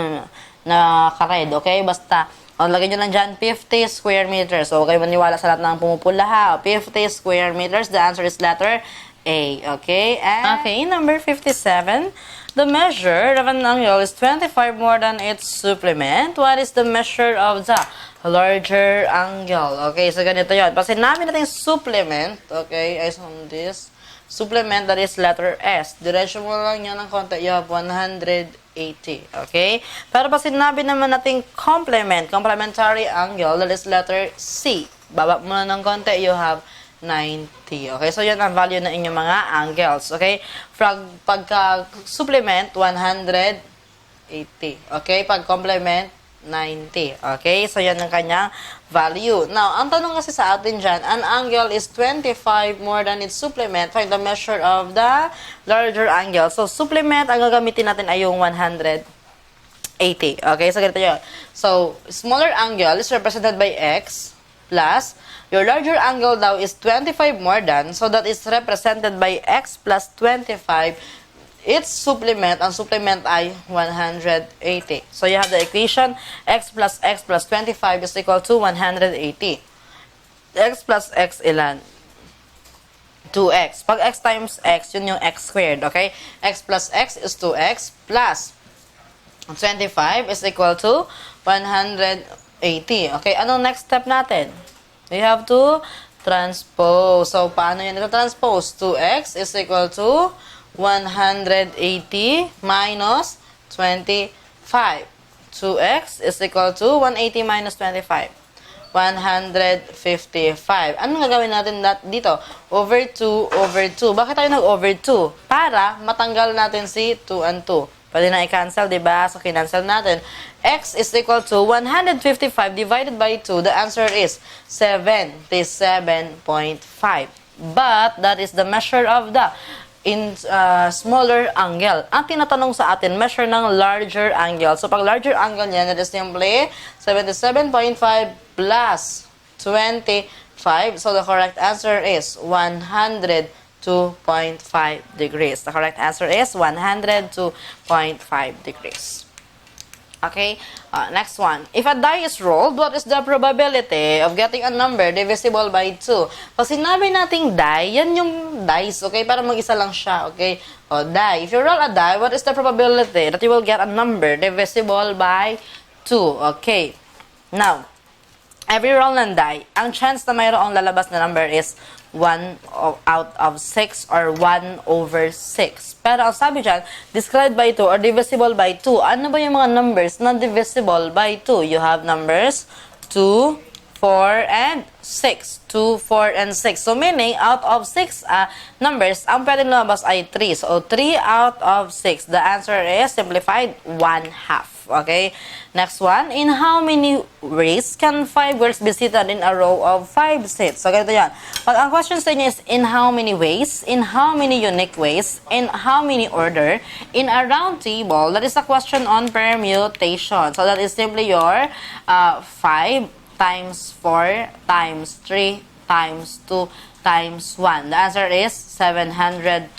na kared. Okay, basta lagay nyo lang dyan, 50 square meters. So, okay, maniwala sa lahat ng pumupula ha. 50 square meters. The answer is letter A. Okay? And, okay, number 57. The measure of an angle is 25 more than its supplement. What is the measure of the larger angle? Okay, so ganito yun. Pag sinabi natin supplement, okay, as on this, supplement, that is letter S. Diretso mo lang yan ng konti. You have 180. Okay? Pero pag sinabi naman natin complement, complementary angle, that is letter C. Baba mo na ng konti, you have 90. Okay? So, yan ang value ng inyong mga angles. Okay? Pagka-supplement, 180. Okay? Pag-complement, 90. Okay? So, yan ang kanyang value. Now, ang tanong kasi sa atin dyan, an angle is 25 more than its supplement. Find the measure of the larger angle. So, supplement, ang gagamitin natin ay yung 180. Okay? So, ganito yun. So, smaller angle is represented by X plus your larger angle daw is 25 more than. So, that is represented by X plus 25. Its supplement, ang supplement ay 180. So, you have the equation, x plus 25 is equal to 180. X plus x ilan? 2x. Pag x times x, yun yung x squared, okay? X plus x is 2x plus 25 is equal to 180. Okay, anong next step natin? We have to transpose. So, paano yan ito transpose? 2x is equal to 180 minus 25. 2x is equal to 180 minus 25. 155. Anong gagawin natin dito? Over 2 over 2. Bakit tayo nag-over 2? Para matanggal natin si 2 and 2. Pwede na i-cancel, diba? So, kinancel natin. X is equal to 155 divided by 2. The answer is 77.5. But, that is the measure of the smaller angle. Ang tinatanong sa atin, measure ng larger angle. So, pag larger angle niyan, that is simply 77.5 plus 25. So, the correct answer is 102.5 degrees. The correct answer is 102.5 degrees. Okay, next one. If a die is rolled, what is the probability of getting a number divisible by 2? Pag sinabi nating die, yan yung dice, okay? Para mag-isa lang siya, okay? Die. If you roll a die, what is the probability that you will get a number divisible by 2? Okay. Now, every roll ng die, ang chance na mayroong lalabas na number is 1 out of 6 or 1 over 6. Pero ang sabi dyan, described by 2 or divisible by 2. Ano ba yung mga numbers na divisible by 2? You have numbers 2, 4, and 6. 2, 4, and 6. So, meaning, out of 6 numbers, ang pwedeng lumabas ay 3. So, 3 out of 6. The answer is simplified 1/2. Okay? Next one, in how many ways can 5 girls be seated in a row of 5 seats? So, ganito yan. Pag ang question sa inyo is, in how many ways, in how many unique ways, in how many order, in a round table, that is a question on permutation. So, that is simply your 5 times 4 times 3 times 2 times 1. The answer is 720.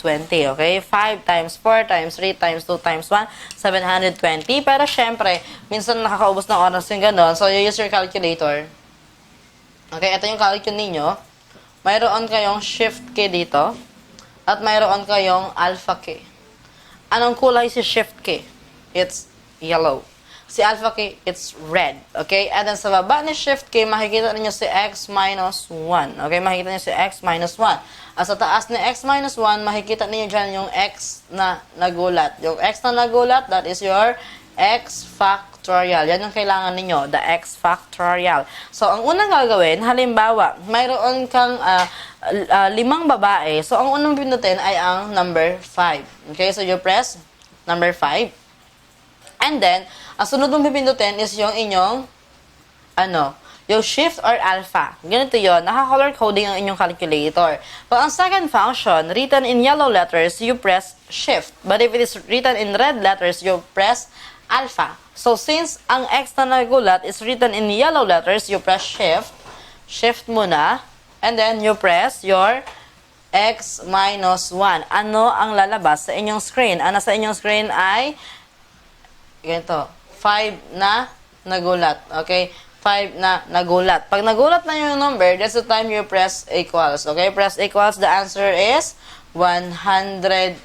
Okay? 5 times 4 times 3 times 2 times 1, 720. Pero syempre, minsan nakakaubos ng oras yung gano'n. So, you use your calculator. Okay? Ito yung calculator ninyo. Mayroon kayong shift key dito. At mayroon kayong alpha key. Anong kulay si shift key? It's yellow. Si alpha key, it's red. Okay? And then sa baba ni shift key, makikita niyo si x minus 1. Okay? Makikita niyo si x minus 1. At sa taas ni x minus 1, makikita niyo dyan yung x na nagulat. Yung x na nagulat, that is your x factorial. Yan yung kailangan niyo, the x factorial. So, ang unang gagawin, halimbawa, mayroon kang 5 babae. So, ang unang pindutin ay ang number 5. Okay? So, you press number 5. And then, ang sunod mong pipindutin is yung inyong, yung shift or alpha. Ganito yun. Naka-color coding ang inyong calculator. Pag ang second function, written in yellow letters, you press shift. But if it is written in red letters, you press alpha. So, since ang x na nagulat is written in yellow letters, you press shift. Shift muna. And then, you press your x minus 1. Ano ang lalabas sa inyong screen? Ang nasa inyong screen ay ganito, 5 na nagulat. Okay? 5 na nagulat. Pag nagulat na yung number, that's the time you press equals. Okay? Press equals. The answer is 120.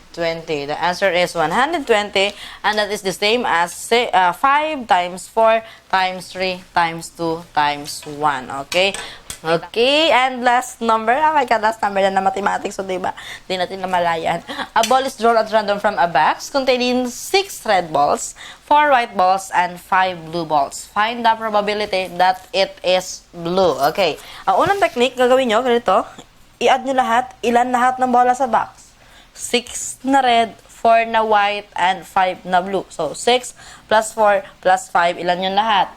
The answer is 120, and that is the same as 5 times 4 times 3 times 2 times 1. Okay? Okay, and last number. Oh my God, last number na mathematics. So, diba? Di natin namalayan. A ball is drawn at random from a box containing 6 red balls, 4 white balls, and 5 blue balls. Find the probability that it is blue. Okay. Ang unang technique, gagawin nyo, ganito. I-add nyo lahat. Ilan lahat ng bola sa box? 6 na red, 4 na white, and 5 na blue. So, 6 plus 4 plus 5. Ilan yun lahat?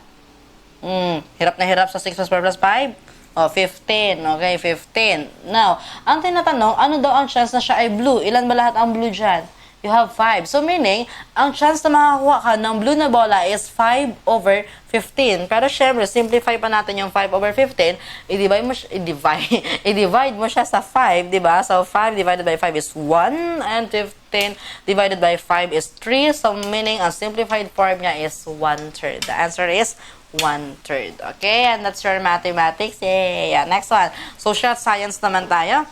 Hirap na hirap sa 6 plus 4 plus 5. 15. Okay, 15. Now, ang tinatanong, ano daw ang chance na siya ay blue? Ilan ba lahat ang blue dyan? You have 5. So, meaning, ang chance na makakuha ka ng blue na bola is 5 over 15. Pero, syempre, simplify pa natin yung 5 over 15. I-divide mo siya sa 5, diba? So, 5 divided by 5 is 1, and 15 divided by 5 is 3. So, meaning, ang simplified form niya is 1/3. The answer is 1/3. Okay? And that's your mathematics. Yay! Yeah. Next one. Social science naman tayo.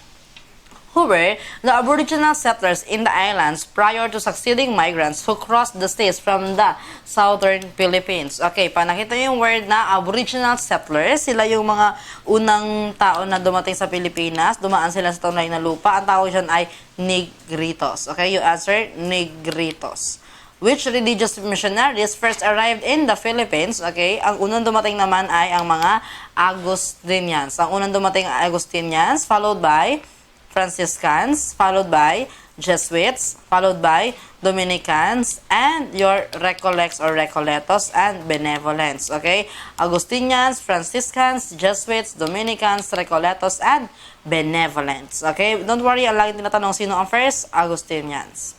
Who were the aboriginal settlers in the islands prior to succeeding migrants who crossed the states from the southern Philippines? Okay, pag nakita yung word na aboriginal settlers, sila yung mga unang tao na dumating sa Pilipinas, dumaan sila sa tunay na lupa. Ang tawag dyan ay Negritos. Okay, you answer Negritos. Which religious missionaries first arrived in the Philippines? Okay, ang unang dumating naman ay ang mga Agustinians. Ang unang dumating ay Agustinians, followed by Franciscans, followed by Jesuits, followed by Dominicans, and your Recollects or Recoletos and Benevolents. Okay? Agustinians, Franciscans, Jesuits, Dominicans, Recoletos, and Benevolents. Okay? Don't worry, ang lagi tinatanong sino ang first? Agustinians.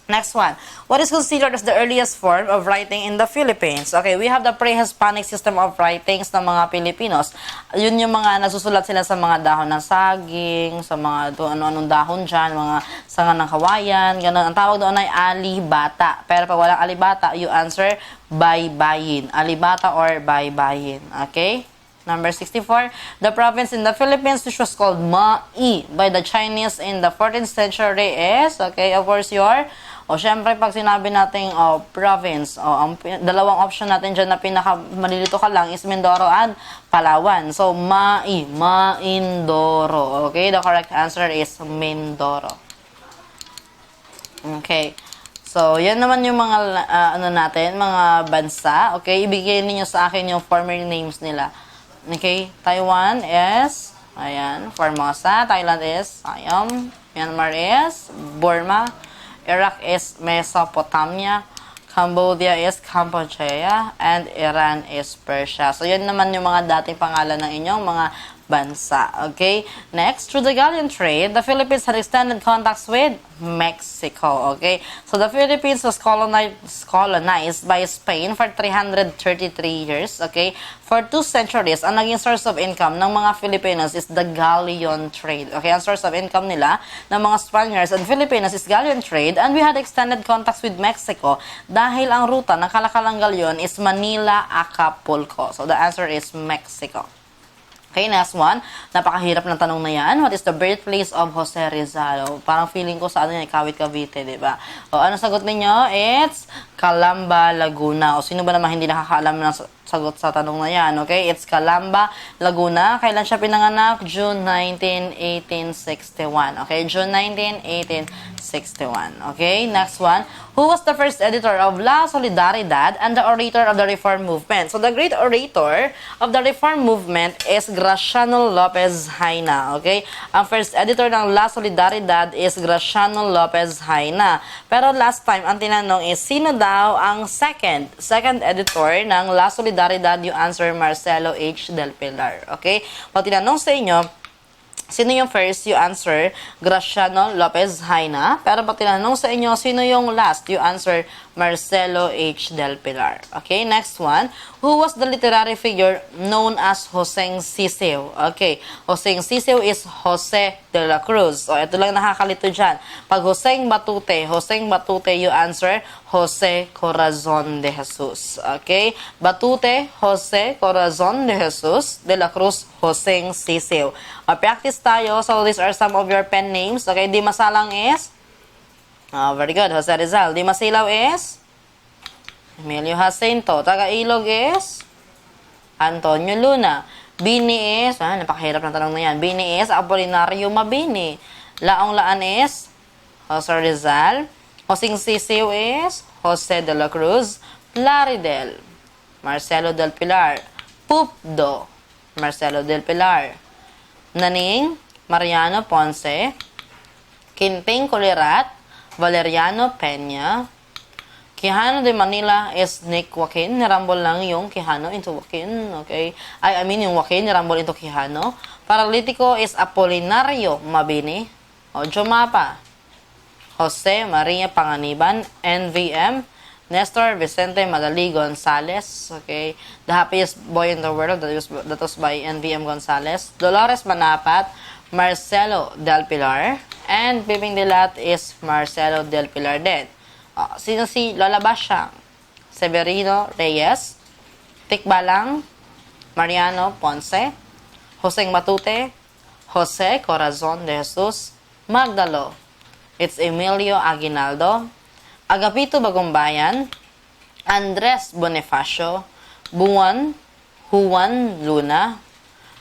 Next one. What is considered as the earliest form of writing in the Philippines? Okay, we have the pre-Hispanic system of writings ng mga Pilipinos. Yun yung mga nasusulat sila sa mga dahon ng saging, sa mga ano-anong dahon dyan, mga sanga ng kawayan, ganun. Ang tawag doon ay alibata. Pero pag walang alibata, you answer baybayin. Alibata or baybayin. Okay? Number 64, the province in the Philippines which was called Mai by the Chinese in the 14th century is, okay, of course, syempre, pag sinabi natin, province, ang dalawang option natin dyan na pinakamalilito ka lang is Mindoro and Palawan. So, Maindoro. Okay, the correct answer is Mindoro. Okay. So, yan naman yung mga, mga bansa. Okay, ibigay niyo sa akin yung former names nila. Okay, Taiwan is, ayan, Formosa. Thailand is Siam. Myanmar is Burma. Iraq is Mesopotamia, Cambodia is Cambodia, and Iran is Persia. So, yan naman yung mga dating pangalan ng inyong mga bansa. Okay? Next, through the galleon trade, the Philippines had extended contacts with Mexico. Okay? So the Philippines was colonized by Spain for 333 years. Okay? For 2 centuries, ang naging source of income ng mga Filipinos is the galleon trade. Okay? Ang source of income nila ng mga Spaniards and Filipinos is galleon trade, and we had extended contacts with Mexico dahil ang ruta ng kalakalang galleon is Manila-Acapulco. So the answer is Mexico. Okay, next one. Napakahirap ng tanong na yan. What is the birthplace of Jose Rizal? Parang feeling ko sa ano yan, Kawit Cavite, di ba? O, ano sagot ninyo? It's Calamba, Laguna. O, sino ba naman hindi nakakaalam ng sagot sa tanong na yan? Okay, it's Calamba, Laguna. Kailan siya pinanganak? June 19, 1861. Okay, June 19, 1861. Okay, next one. Who was the first editor of La Solidaridad and the orator of the Reform Movement? So, the great orator of the Reform Movement is Graciano Lopez Haina. Okay? Ang first editor ng La Solidaridad is Graciano Lopez Haina. Pero last time, ang tinanong is, sino daw ang second editor ng La Solidaridad? You answer Marcelo H. Del Pilar. Okay? Pag tinanong sa inyo, sino yung first? You answer Graciano Lopez Haina. Pero pag tinanong sa inyo, sino yung last? You answer Marcelo H. Del Pilar. Okay, next one. Who was the literary figure known as Joseng Sisiw? Okay, Joseng Sisiw is Jose de la Cruz. So, ito lang nakakalito dyan. Pag Joseng Batute, you answer Jose Corazon de Jesus. Okay, Batute, Jose Corazon de Jesus, de la Cruz, Joseng Sisiw. Practice tayo. So, these are some of your pen names. Okay, Di Masalang is? Very good. Jose Rizal. Di Masilaw is? Emilio Jacinto. Taga-Ilog is? Antonio Luna. Bini is? Napakahirap ng tanong na yan. Bini is Apolinario Mabini. Laong-Laan is? Jose Rizal. Joseng Sisiw is? Jose de la Cruz. Plaridel. Marcelo del Pilar. Pupdo. Marcelo del Pilar. Naning Mariano Ponce. Kinting Kulirat. Valeriano Peña. Quijano de Manila is Nick Joaquin. Nirambol lang yung Quijano into Joaquin. Okay? I mean yung Joaquin, nirambol into Quijano. Paralitico is Apolinario Mabini. O, Jomapa. Jose Maria Panganiban. NVM. Nestor Vicente Madali Gonzalez. Okay? The happiest boy in the world. That was by NVM Gonzalez. Dolores Manapat. Marcelo del Pilar. And Piping Dilat is Marcelo del Pilar din. Sino si Lola Basyang? Severino Reyes. Tikbalang. Mariano Ponce. Joseng Batute. Jose Corazon de Jesus. Magdalo. It's Emilio Aguinaldo. Agapito Bagumbayan. Andres Bonifacio. Juan Luna.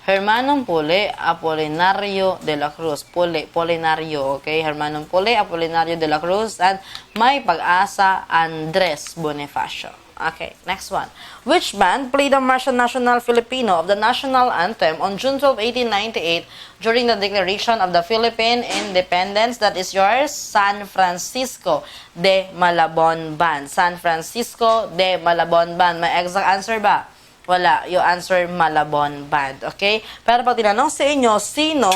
Hermanong Pule, Apolinario de la Cruz. Polinario, okay? Hermanong Pule, Apolinario de la Cruz. And May Pag-asa, Andres Bonifacio. Okay, next one. Which band played the Marcha Nacional Filipino of the national anthem on June 12, 1898 during the declaration of the Philippine Independence? That is yours, San Francisco de Malabon Band. San Francisco de Malabon Band. May exact answer ba? Wala. You answer Malabon Band. Okay? Pero pag tinanong sa inyo, sino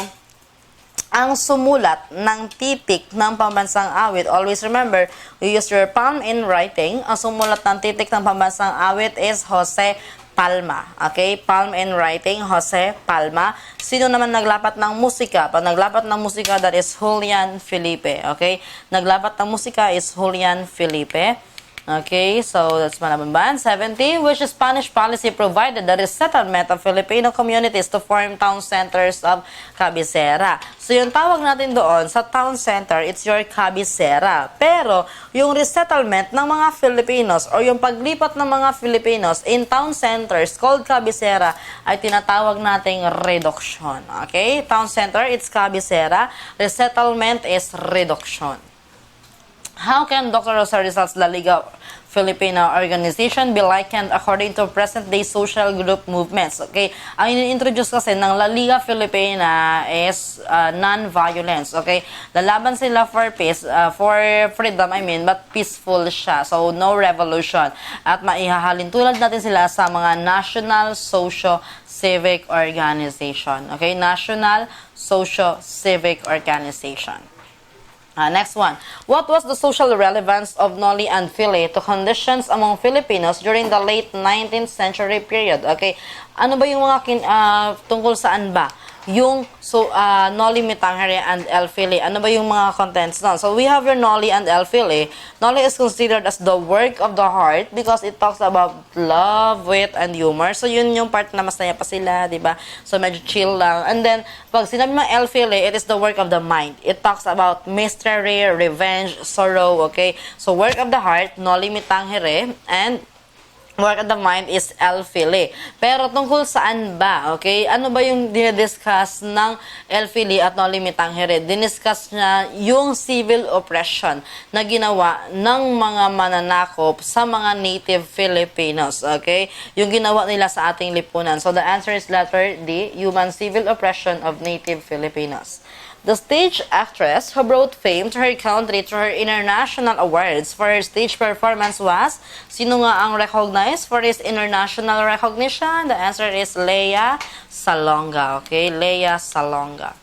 ang sumulat ng titik ng pambansang awit? Always remember, you use your palm in writing. Ang sumulat ng titik ng pambansang awit is Jose Palma. Okay? Palm in writing, Jose Palma. Sino naman naglapat ng musika? Pag naglapat ng musika, that is Julian Felipe. Okay? Naglapat ng musika is Julian Felipe. Okay, so that's Malabon Band. 70, which Spanish policy provided the resettlement of Filipino communities to form town centers of cabecera. So yung tawag natin doon sa town center, it's your cabecera. Pero yung resettlement ng mga Filipinos or yung paglipat ng mga Filipinos in town centers called cabecera ay tinatawag nating reduction. Okay, town center, it's cabecera. Resettlement is reduction. How can Dr. Rosa Rizal's La Liga Filipina organization be likened according to present-day social group movements? Okay, ang ini-introduce kasi ng La Liga Filipina is non-violence. Okay, lalaban sila for peace, for freedom, but peaceful siya. So, no revolution. At maihahalin tulad natin sila sa mga national socio-civic organization. Okay, national socio-civic organization. Next one. What was the social relevance of noli and fili to conditions among Filipinos during the late 19th century period? Okay, ano ba yung mga tungkol saan ba? Yung noli me tangere and el fili. Ano ba yung mga contents nun? So we have your noli and el fili. Noli is considered as the work of the heart because it talks about love, wit, and humor. So yun yung part na masaya pa sila, di ba? So medyo chill lang. And then, pag sinabi mo el fili, it is the work of the mind. It talks about mystery, revenge, sorrow, okay? So work of the heart, noli me tangere, and work of the mind is el fili. Pero tungkol saan ba? Okay? Ano ba yung dinidiscuss ng el fili at noli me tangere? Diniscuss niya yung civil oppression na ginawa ng mga mananakop sa mga native Filipinos. Okay? Yung ginawa nila sa ating lipunan. So the answer is letter D, human civil oppression of native Filipinos. The stage actress who brought fame to her country through her international awards for her stage performance was, sino nga ang recognized for his international recognition? The answer is Lea Salonga. Okay, Lea Salonga.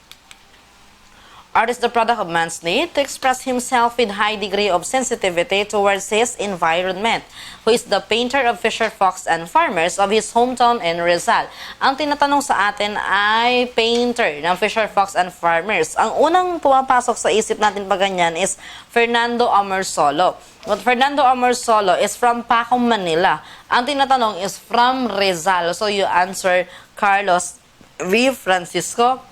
Art is the product of man's need to express himself with high degree of sensitivity towards his environment, who is the painter of fisher folks and farmers of his hometown in Rizal. Ang tinatanong sa atin ay painter ng fisher folks and farmers. Ang unang pumapasok sa isip natin pag ganyan is Fernando Amorsolo. But Fernando Amorsolo is from Pacom, Manila. Ang tinatanong is from Rizal. So you answer Carlos V. Francisco,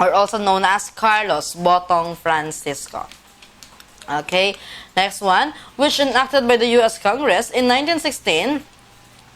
or also known as Carlos Botong Francisco. Okay, next one, which enacted by the U.S. Congress in 1916,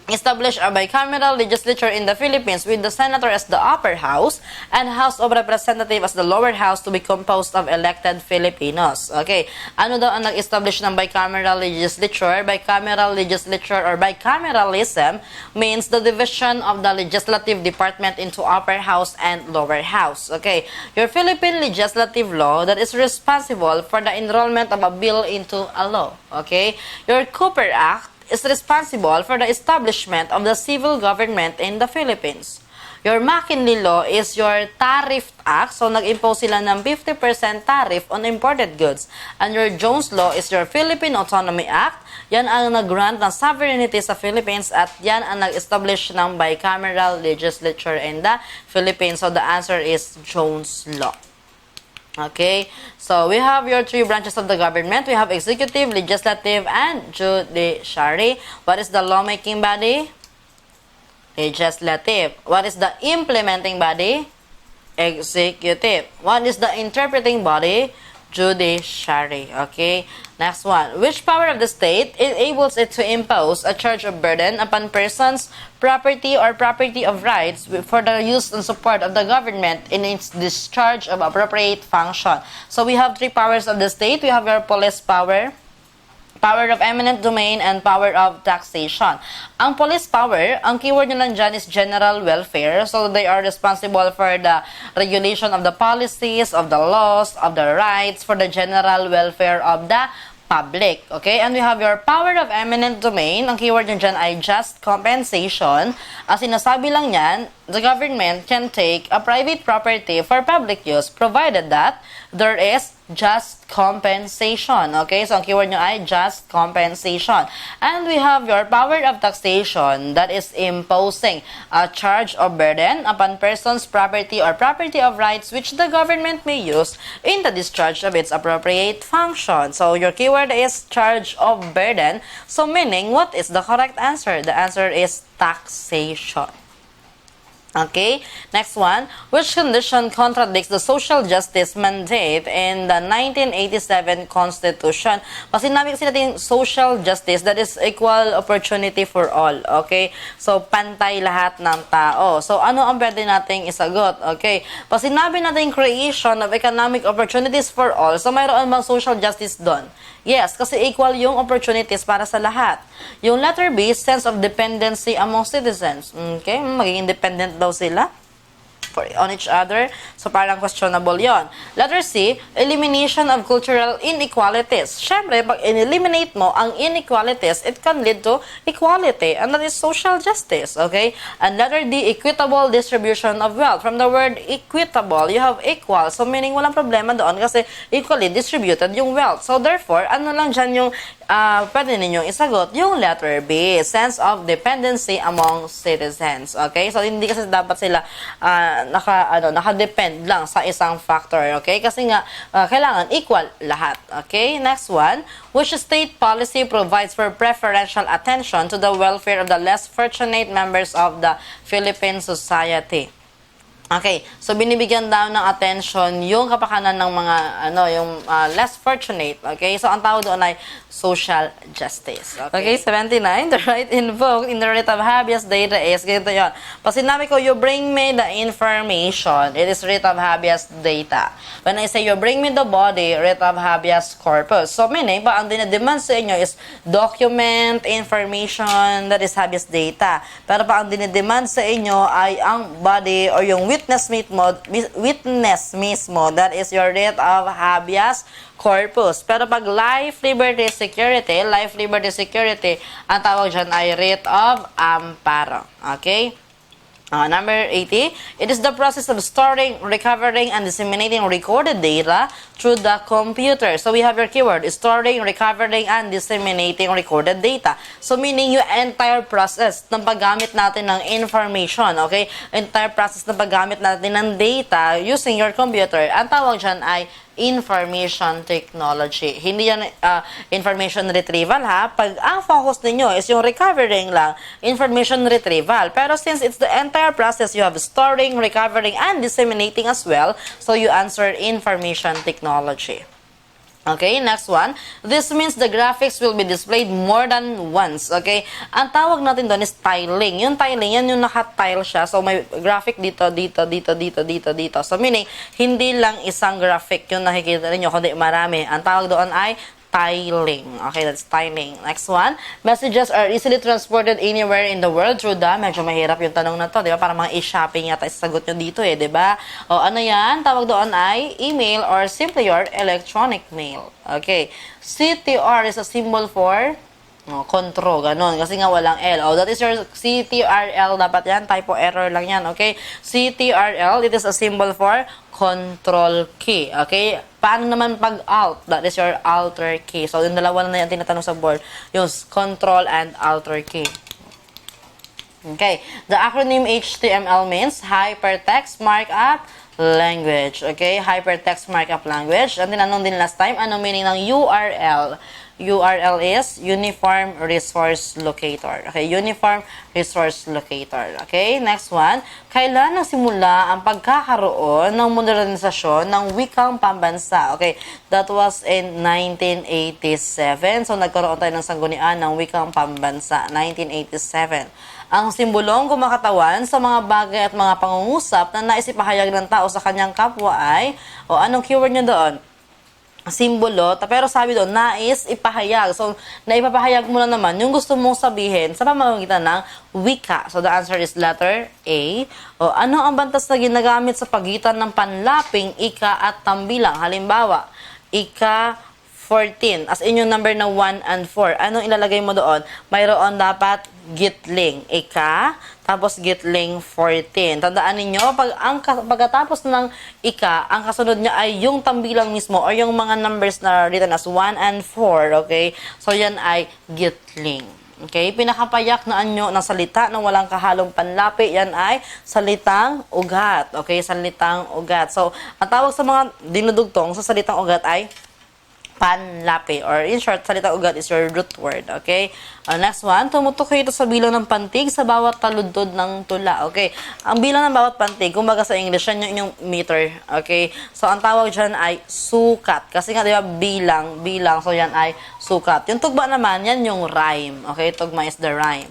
established a bicameral legislature in the Philippines with the senator as the upper house and House of Representatives as the lower house to be composed of elected Filipinos. Okay, ano daw ang nag-establish ng bicameral legislature? Bicameral legislature or bicameralism means the division of the legislative department into upper house and lower house. Okay, your Philippine legislative law that is responsible for the enrollment of a bill into a law. Okay, your Cooper Act is responsible for the establishment of the civil government in the Philippines. Your McKinley Law is your Tariff Act, so nag-impose sila ng 50% tariff on imported goods. And your Jones Law is your Philippine Autonomy Act. Yan ang nag-grant ng sovereignty sa Philippines at yan ang nag-establish ng bicameral legislature in the Philippines. So the answer is Jones Law. Okay, so we have your three branches of the government. We have executive, legislative, and judiciary. What is the lawmaking body? Legislative. What is the implementing body? Executive. What is the interpreting body? Judiciary. Okay, next one. Which power of the state enables it to impose a charge of burden upon persons, property, or property of rights for the use and support of the government in its discharge of appropriate function? So we have three powers of the state. We have your police power, power of eminent domain, and power of taxation. Ang police power, ang keyword nyo lang dyan is general welfare. So they are responsible for the regulation of the policies, of the laws, of the rights, for the general welfare of the public. Okay? And we have your power of eminent domain. Ang keyword nyo dyan ay just compensation. Ang sinasabi lang yan, the government can take a private property for public use provided that there is just compensation. Okay? So, ang keyword nyo ay just compensation. And we have your power of taxation that is imposing a charge of burden upon persons, property, or property of rights which the government may use in the discharge of its appropriate function. So, your keyword is charge of burden. So, meaning, what is the correct answer? The answer is taxation. Okay, next one. Which condition contradicts the social justice mandate in the 1987 Constitution? Kasi sinabi kasi natin social justice, that is equal opportunity for all. Okay, so pantay lahat ng tao. So ano ang pwede nating isagot? Okay, pag sinabi natin creation of economic opportunities for all, so mayroon bang social justice doon? Yes, kasi equal yung opportunities para sa lahat. Yung letter B, sense of dependency among citizens. Okay, magiging independent daw sila on each other. So, parang questionable yon. Letter C, elimination of cultural inequalities. Siyempre, pag eliminate mo ang inequalities, it can lead to equality. And that is social justice. Okay? And letter D, equitable distribution of wealth. From the word equitable, you have equal. So, meaning walang problema doon kasi equally distributed yung wealth. So, therefore, ano lang dyan yung pwede ninyong isagot? Yung letter B, sense of dependency among citizens. Okay? So, hindi kasi dapat sila naka-depend lang sa isang factor, okay? Kasi nga, kailangan equal lahat, okay? Next one, which state policy provides for preferential attention to the welfare of the less fortunate members of the Philippine society? Okay, so binibigyan daw ng attention yung kapakanan ng mga yung less fortunate. Okay, so ang tawag doon ay social justice. Okay, 79, the right invoked in the writ of habeas data is ganito yon. Pag sinabi ko, you bring me the information, it is writ of habeas data. When I say you bring me the body, writ of habeas corpus. So meaning, pa ang dinedemand sa inyo is document, information, that is habeas data. Pero pa ang dinedemand sa inyo ay ang body or yung witness mismo, that is your writ of habeas corpus. Pero pag life, liberty, security, ang tawag dyan ay writ of amparo. Okay? Number 80, it is the process of storing, recovering, and disseminating recorded data through the computer. So we have your keyword, storing, recovering, and disseminating recorded data. So meaning yung entire process ng paggamit natin ng information, okay? Entire process ng paggamit natin ng data using your computer. Ang tawag dyan ay information technology. Hindi yan information retrieval ha. Pag ang focus ninyo is yung recovering lang, information retrieval. Pero since it's the entire process, you have storing, recovering, and disseminating as well. So you answer information technology. Okay, next one. This means the graphics will be displayed more than once. Okay, ang tawag natin doon is tiling. Yung tiling, yan yung naka-tile siya. So, may graphic dito. So, meaning, hindi lang isang graphic yung nakikita ninyo, kundi marami. Ang tawag doon ay tiling. Okay, that's tiling. Next one. Messages are easily transported anywhere in the world through the, medyo mahirap yung tanong na to, di ba? Para mga e-shopping yata isasagot nyo dito di ba? O ano yan? Tawag doon ay email or simply your electronic mail. Okay. CTR is a symbol for control, ganun. Kasi nga walang L. That is your CTRL. Dapat yan. Typo error lang yan. Okay? CTRL, it is a symbol for control key. Okay? Paano naman pag alt? That is your alter key. So, yung dalawa na yan tinatanong sa board. Yung control and alter key. Okay. The acronym HTML means Hypertext Markup Language. Okay? Hypertext Markup Language. Ang tinanong din last time, ano meaning ng URL? URL is Uniform Resource Locator. Okay, Uniform Resource Locator. Okay, next one. Kailan nagsimula ang pagkakaroon ng modernisasyon ng wikang pambansa? Okay, that was in 1987. So, nagkaroon tayo ng sanggunian ng wikang pambansa, 1987. Ang simbolong kumakatawan sa mga bagay at mga pangungusap na naisipahayag ng tao sa kanyang kapwa ay, anong keyword niya doon? Simbolo, pero sabi doon, nais ipahayag. So, naipapahayag mo na naman yung gusto mong sabihin sa pamamagitan ng wika. So, the answer is letter A. Ano ang bantas na ginagamit sa pagitan ng panlaping, ika at tambilang? Halimbawa, ika 14. As in yung number na 1 and 4. Anong ilalagay mo doon? Mayroon dapat gitling. Ika, tapos gitling 14. Tandaan ninyo, pagkatapos ng ika, ang kasunod niya ay yung tambilang mismo or yung mga numbers na written as 1 and 4. Okay? So, yan ay gitling. Okay? Pinakapayak na anyo ng salita na walang kahalong panlapi, yan ay salitang ugat. Okay? Salitang ugat. So, ang tawag sa mga dinudugtong sa salitang ugat ay panlapi. Or in short, salita ugat is your root word. Okay? Next one, tumutukoy ito sa bilang ng pantig sa bawat taludtod ng tula. Okay? Ang bilang ng bawat pantig, kumbaga sa English, yan yung meter. Okay? So, ang tawag dyan ay sukat. Kasi nga, di ba, bilang. So, yan ay sukat. Yung tugma naman, yan yung rhyme. Okay? Tugma is the rhyme.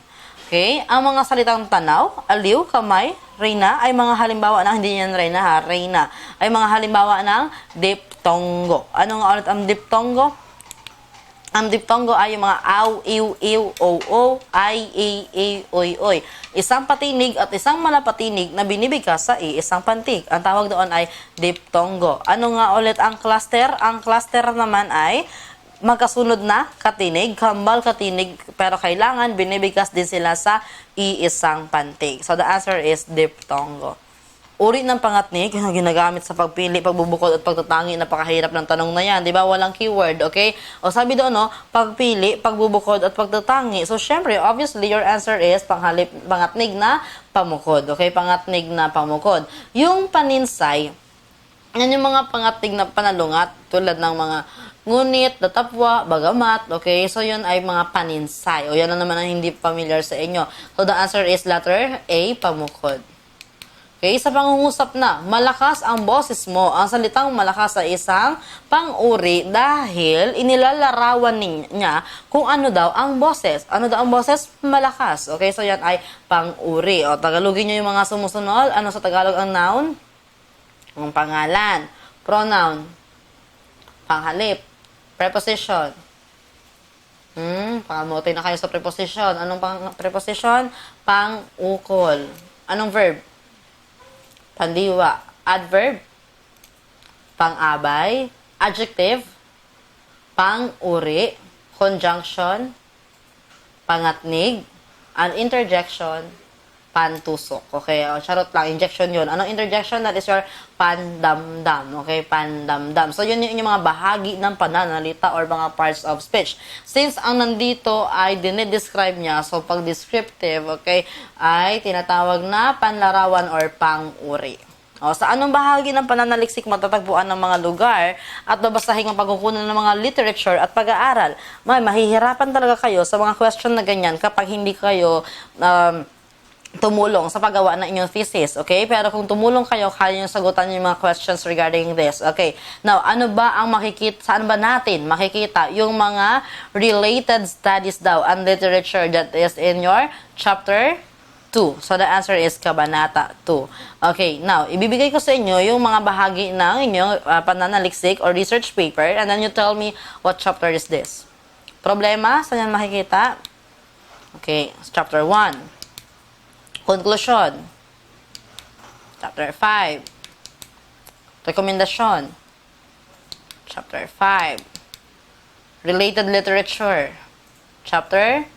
Okay? Ang mga salitang tanaw, aliw, kamay, reyna, ay mga halimbawa ng, hindi yan reyna ha, reyna, ay mga halimbawa ng diptongo. Ano nga ulit ang diptongo? Ang diptongo ay yung mga aw, iw, iw, o, ay, oy, oy. Isang patinig at isang malapatinig na binibigkas sa isang pantig. Ang tawag doon ay diptongo. Ano nga ulit ang cluster? Ang cluster naman ay magkasunod na katinig, kambal katinig, pero kailangan binibigkas din sila sa iisang pantig. So, the answer is diptongo. Uri ng pangatnig na ginagamit sa pagpili, pagbubukod at pagtatangi. Napakahirap ng tanong na yan. Di ba? Walang keyword, okay? O sabi doon, no? Pagpili, pagbubukod at pagtatangi. So, syempre, obviously, your answer is pangatnig na pamukod. Okay? Pangatnig na pamukod. Yung paninsay, yan yung mga pangatnig na panalungat, tulad ng mga ngunit, datapwa, bagamat, okay? So, yun ay mga paninsay. O, yan na naman ang hindi familiar sa inyo. So, the answer is letter A, pamukod. Okay, sa pangungusap na, malakas ang boses mo. Ang salitang malakas sa isang pang-uri dahil inilalarawan niya kung ano daw ang boses. Ano daw ang boses? Malakas. Okay, so yan ay pang-uri. O, Tagalogin nyo yung mga sumusunod. Ano sa Tagalog ang noun? Ang pangalan. Pronoun. Panghalip. Preposition. Pangamuti na kayo sa preposition. Anong preposition? Pang-ukol. Anong verb? Pandiwa. Adverb. Pang-abay. Adjective. Pang-uri. Conjunction. Pangatnig. An interjection. Pantusok. Okay, charot lang. Injection yun. Anong interjection? That is your pandamdam. Okay, pandamdam. So, yun yung mga bahagi ng pananalita or mga parts of speech. Since ang nandito ay dinidescribe niya, so pag descriptive, okay, ay tinatawag na panlarawan or pang-uri. O, sa anong bahagi ng pananaliksik matatagpuan ng mga lugar at babasahin ang pagkukunan ng mga literature at pag-aaral? Mahihirapan talaga kayo sa mga question na ganyan kapag hindi kayo tumulong sa paggawa ng inyong thesis, okay? Pero kung tumulong kayo, kaya nyo sagutan yung mga questions regarding this, okay? Now, ano ba ang saan ba natin makikita yung mga related studies daw and literature that is in your chapter 2. So, the answer is Kabanata 2. Okay, now, ibibigay ko sa inyo yung mga bahagi ng inyong pananaliksik or research paper and then you tell me what chapter is this. Problema, saan yan makikita? Okay, chapter 1. Conclusion. Chapter 5. Rekomendasyon. Chapter 5. Related literature. Chapter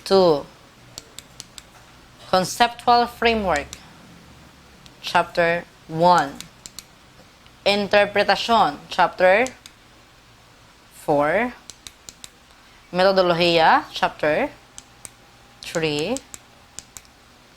2. Conceptual framework. Chapter 1. Interpretasyon. Chapter 4. Metodolohiya. Chapter 3.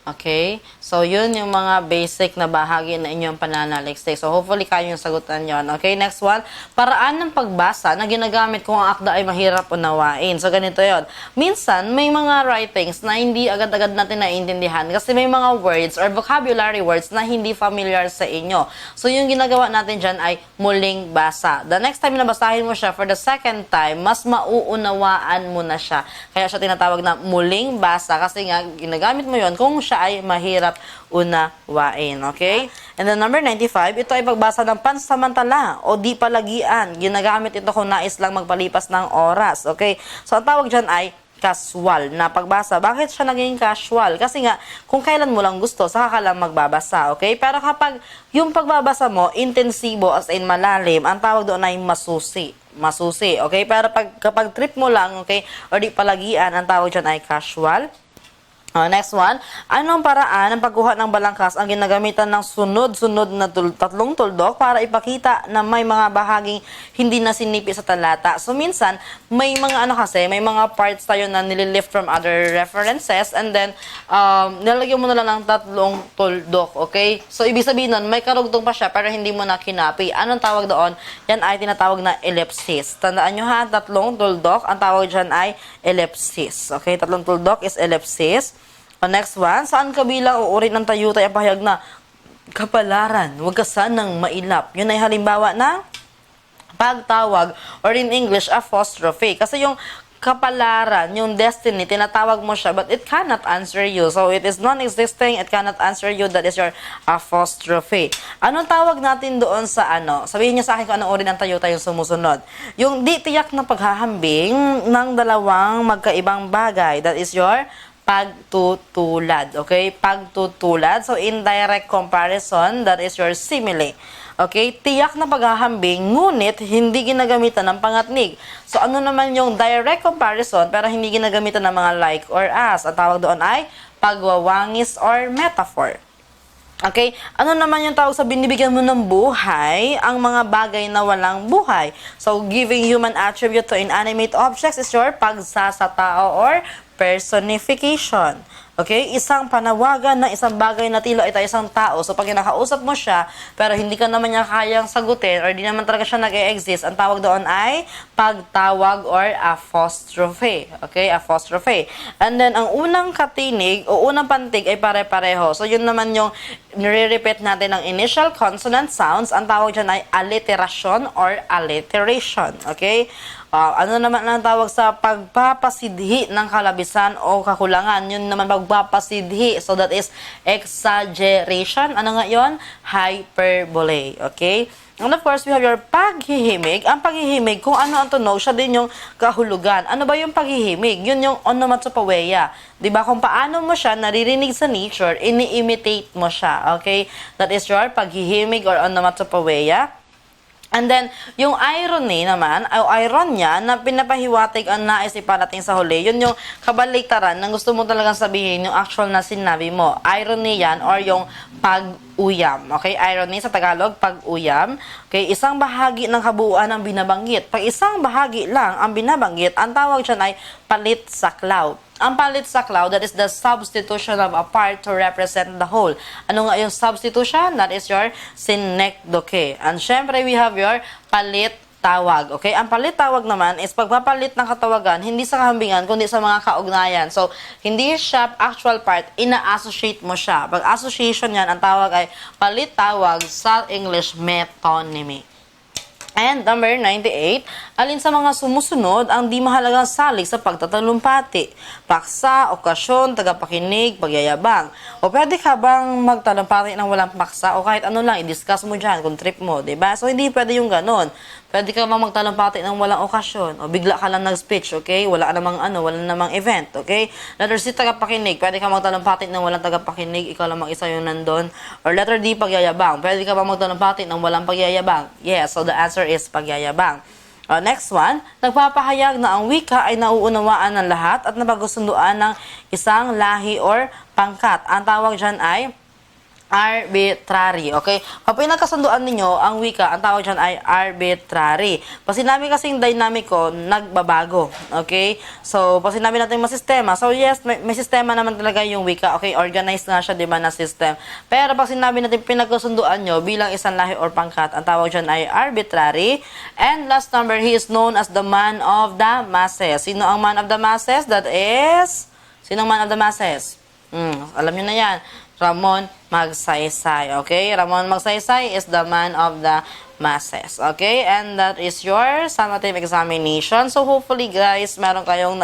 Okay? So, yun yung mga basic na bahagi na inyong pananaliksik. So, hopefully, kayo yung sagutan yon. Okay? Next one. Paraan ng pagbasa na ginagamit kung ang akda ay mahirap unawain. So, ganito yon. Minsan, may mga writings na hindi agad-agad natin naiintindihan kasi may mga words or vocabulary words na hindi familiar sa inyo. So, yung ginagawa natin dyan ay muling basa. The next time na basahin mo siya for the second time, mas mauunawaan mo na siya. Kaya siya tinatawag na muling basa kasi nga, ginagamit mo yon kung siya ay mahirap unawain. Okay? And then number 95, ito ay pagbasa ng pansamantala o di palagian. Ginagamit ito kung nais lang magpalipas ng oras. Okay? So, ang tawag dyan ay casual na pagbasa. Bakit siya naging casual? Kasi nga, kung kailan mo lang gusto, saka ka lang magbabasa. Okay? Pero kapag yung pagbabasa mo, intensibo as in malalim, ang tawag doon ay masusi. Masusi. Okay? Pero kapag trip mo lang, okay, o di palagian, ang tawag dyan ay casual. Next one, anong paraan ng pagkuha ng balangkas ang ginagamitan ng sunod-sunod na tatlong tuldok para ipakita na may mga bahaging hindi na sinipi sa talata? So, minsan, may mga may mga parts tayo na nililift from other references and then, nilagyan mo na lang ng tatlong tuldok, okay? So, ibig sabihin nun, may karugtong pa siya pero hindi mo na kinapi. Anong tawag doon? Yan ay tinatawag na ellipsis. Tandaan nyo ha, tatlong tuldok, ang tawag dyan ay ellipsis. Okay, tatlong tuldok is ellipsis. Next one, saan kabilang o uri ng tayutay ang pahayag na kapalaran, huwag ka sanang mailap? Yun ay halimbawa na pagtawag or in English, apostrophe. Kasi yung kapalaran, yung destiny, tinatawag mo siya but it cannot answer you. So, it is non-existing, it cannot answer you, that is your apostrophe. Anong tawag natin doon sa Sabihin niyo sa akin kung anong uri ng tayutay yung sumusunod. Yung di tiyak na paghahambing ng dalawang magkaibang bagay, that is your pagtutulad. Okay? Pagtutulad. So, indirect comparison, that is your simile. Okay? Tiyak na paghahambing, ngunit hindi ginagamitan ng pangatnig. So, ano naman yung direct comparison, pero hindi ginagamitan ng mga like or as? Ang tawag doon ay pagwawangis or metaphor. Okay? Ano naman yung tawag sa binibigyan mo ng buhay ang mga bagay na walang buhay? So, giving human attribute to inanimate objects is your pagsasatao or personification. Okay? Isang panawagan ng isang bagay na tila ito isang tao. So, pag kinakausap mo siya, pero hindi ka naman niya kayang sagutin or hindi naman talaga siya nag-e-exist, ang tawag doon ay pagtawag or apostrophe. Okay? Apostrophe. And then, ang unang katinig o unang pantig ay pare-pareho. So, yun naman yung nire-repeat natin ng initial consonant sounds. Ang tawag dyan ay alliteration or alliteration. Okay? Ano naman ang tawag sa pagpapasidhi ng kalabisan o kakulangan? Yun naman pagpapasidhi. So, that is exaggeration. Ano nga yun? Hyperbole. Okay? And of course, we have your paghihimig. Ang paghihimig, kung ano ang tunog, siya din yung kahulugan. Ano ba yung paghihimig? Yun yung onomatopoeia. Diba? Kung paano mo siya naririnig sa nature, ini-imitate mo siya. Okay? That is your paghihimig or onomatopoeia. And then, yung irony naman, o ironya, na pinapahiwatig ang nais iparating sa huli, yun yung kabaliktaran na gusto mo talagang sabihin, yung actual na sinabi mo. Irony yan, or yung pag-uyam. Okay? Irony sa Tagalog, pag-uyam. Okay? Isang bahagi ng kabuuan ang binabanggit. Pag isang bahagi lang ang binabanggit, ang tawag dyan ay palit saklaw. Ang palit saklaw, that is the substitution of a part to represent the whole. Ano nga yung substitution? That is your synecdoche. And syempre, we have your palit tawag. Okay? Ang palit tawag naman is pagpapalit ng katawagan, hindi sa kahambingan, kundi sa mga kaugnayan. So, hindi siya actual part, ina-associate mo siya. Pag association yan, ang tawag ay palit tawag sa English metonymy. And number 98, alin sa mga sumusunod ang di mahalagang salik sa pagtatalumpati? Paksa, okasyon, tagapakinig, pagyayabang. O pwede ka bang magtalumpati ng walang paksa o kahit ano lang, i-discuss mo dyan kung trip mo, diba? So, hindi pwede yung ganon. Pwede ka bang magtalumpati ng walang okasyon o bigla ka lang nag-speech, okay? Wala namang event, okay? Letter C, tagapakinig. Pwede ka magtalumpati ng walang tagapakinig, ikaw lang mag-isa yung nandun. Or letter D, pagyayabang. Pwede ka bang magtalumpati ng walang pagyayabang? Yes, so the answer is pagyayabang. Next one, nagpapahayag na ang wika ay nauunawaan ng lahat at napagsusunduan ng isang lahi or pangkat. Ang tawag dyan ay arbitrary. Okay? Kapag pinagkasunduan ninyo ang wika, ang tawag dyan ay arbitrary. Pag sinabi kasing dynamico, nagbabago. Okay? So, pag sinabi natin masistema, so yes, may sistema naman talaga yung wika. Okay? Organized nga siya, di ba, na system. Pero pag sinabi natin pinagkasunduan nyo bilang isang lahi or pangkat, ang tawag dyan ay arbitrary. And last number, he is known as the man of the masses. Sino ang man of the masses? That is... Sino ang man of the masses? Alam nyo na yan. Ramon Magsaysay. Okay? Ramon Magsaysay is the man of the masses. Okay? And that is your summative examination. So, hopefully, guys, meron kayong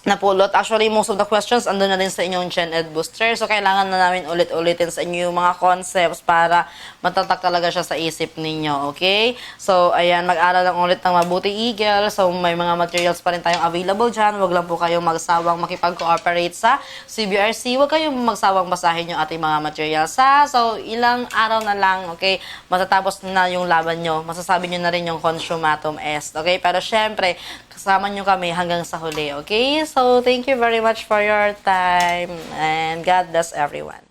napulot. Actually, most of the questions andun na din sa inyong Gen Ed Booster. So, kailangan na namin ulit-ulitin sa inyo yung mga concepts para matatak talaga siya sa isip ninyo. Okay? So, ayan, mag-aral lang ulit ng mabuti, Eagle. So, may mga materials pa rin tayong available dyan. Huwag lang po kayong magsawang makipag-cooperate sa CBRC. Huwag kayong magsawang basahin yung ating mga materials. So, ilang araw na lang, okay, matatapos na yung laban nyo. Masasabi nyo na rin yung consumatum est. Okay? Pero, syempre, kasama nyo kami hanggang sa huli. Okay? So, thank you very much for your time and God bless everyone.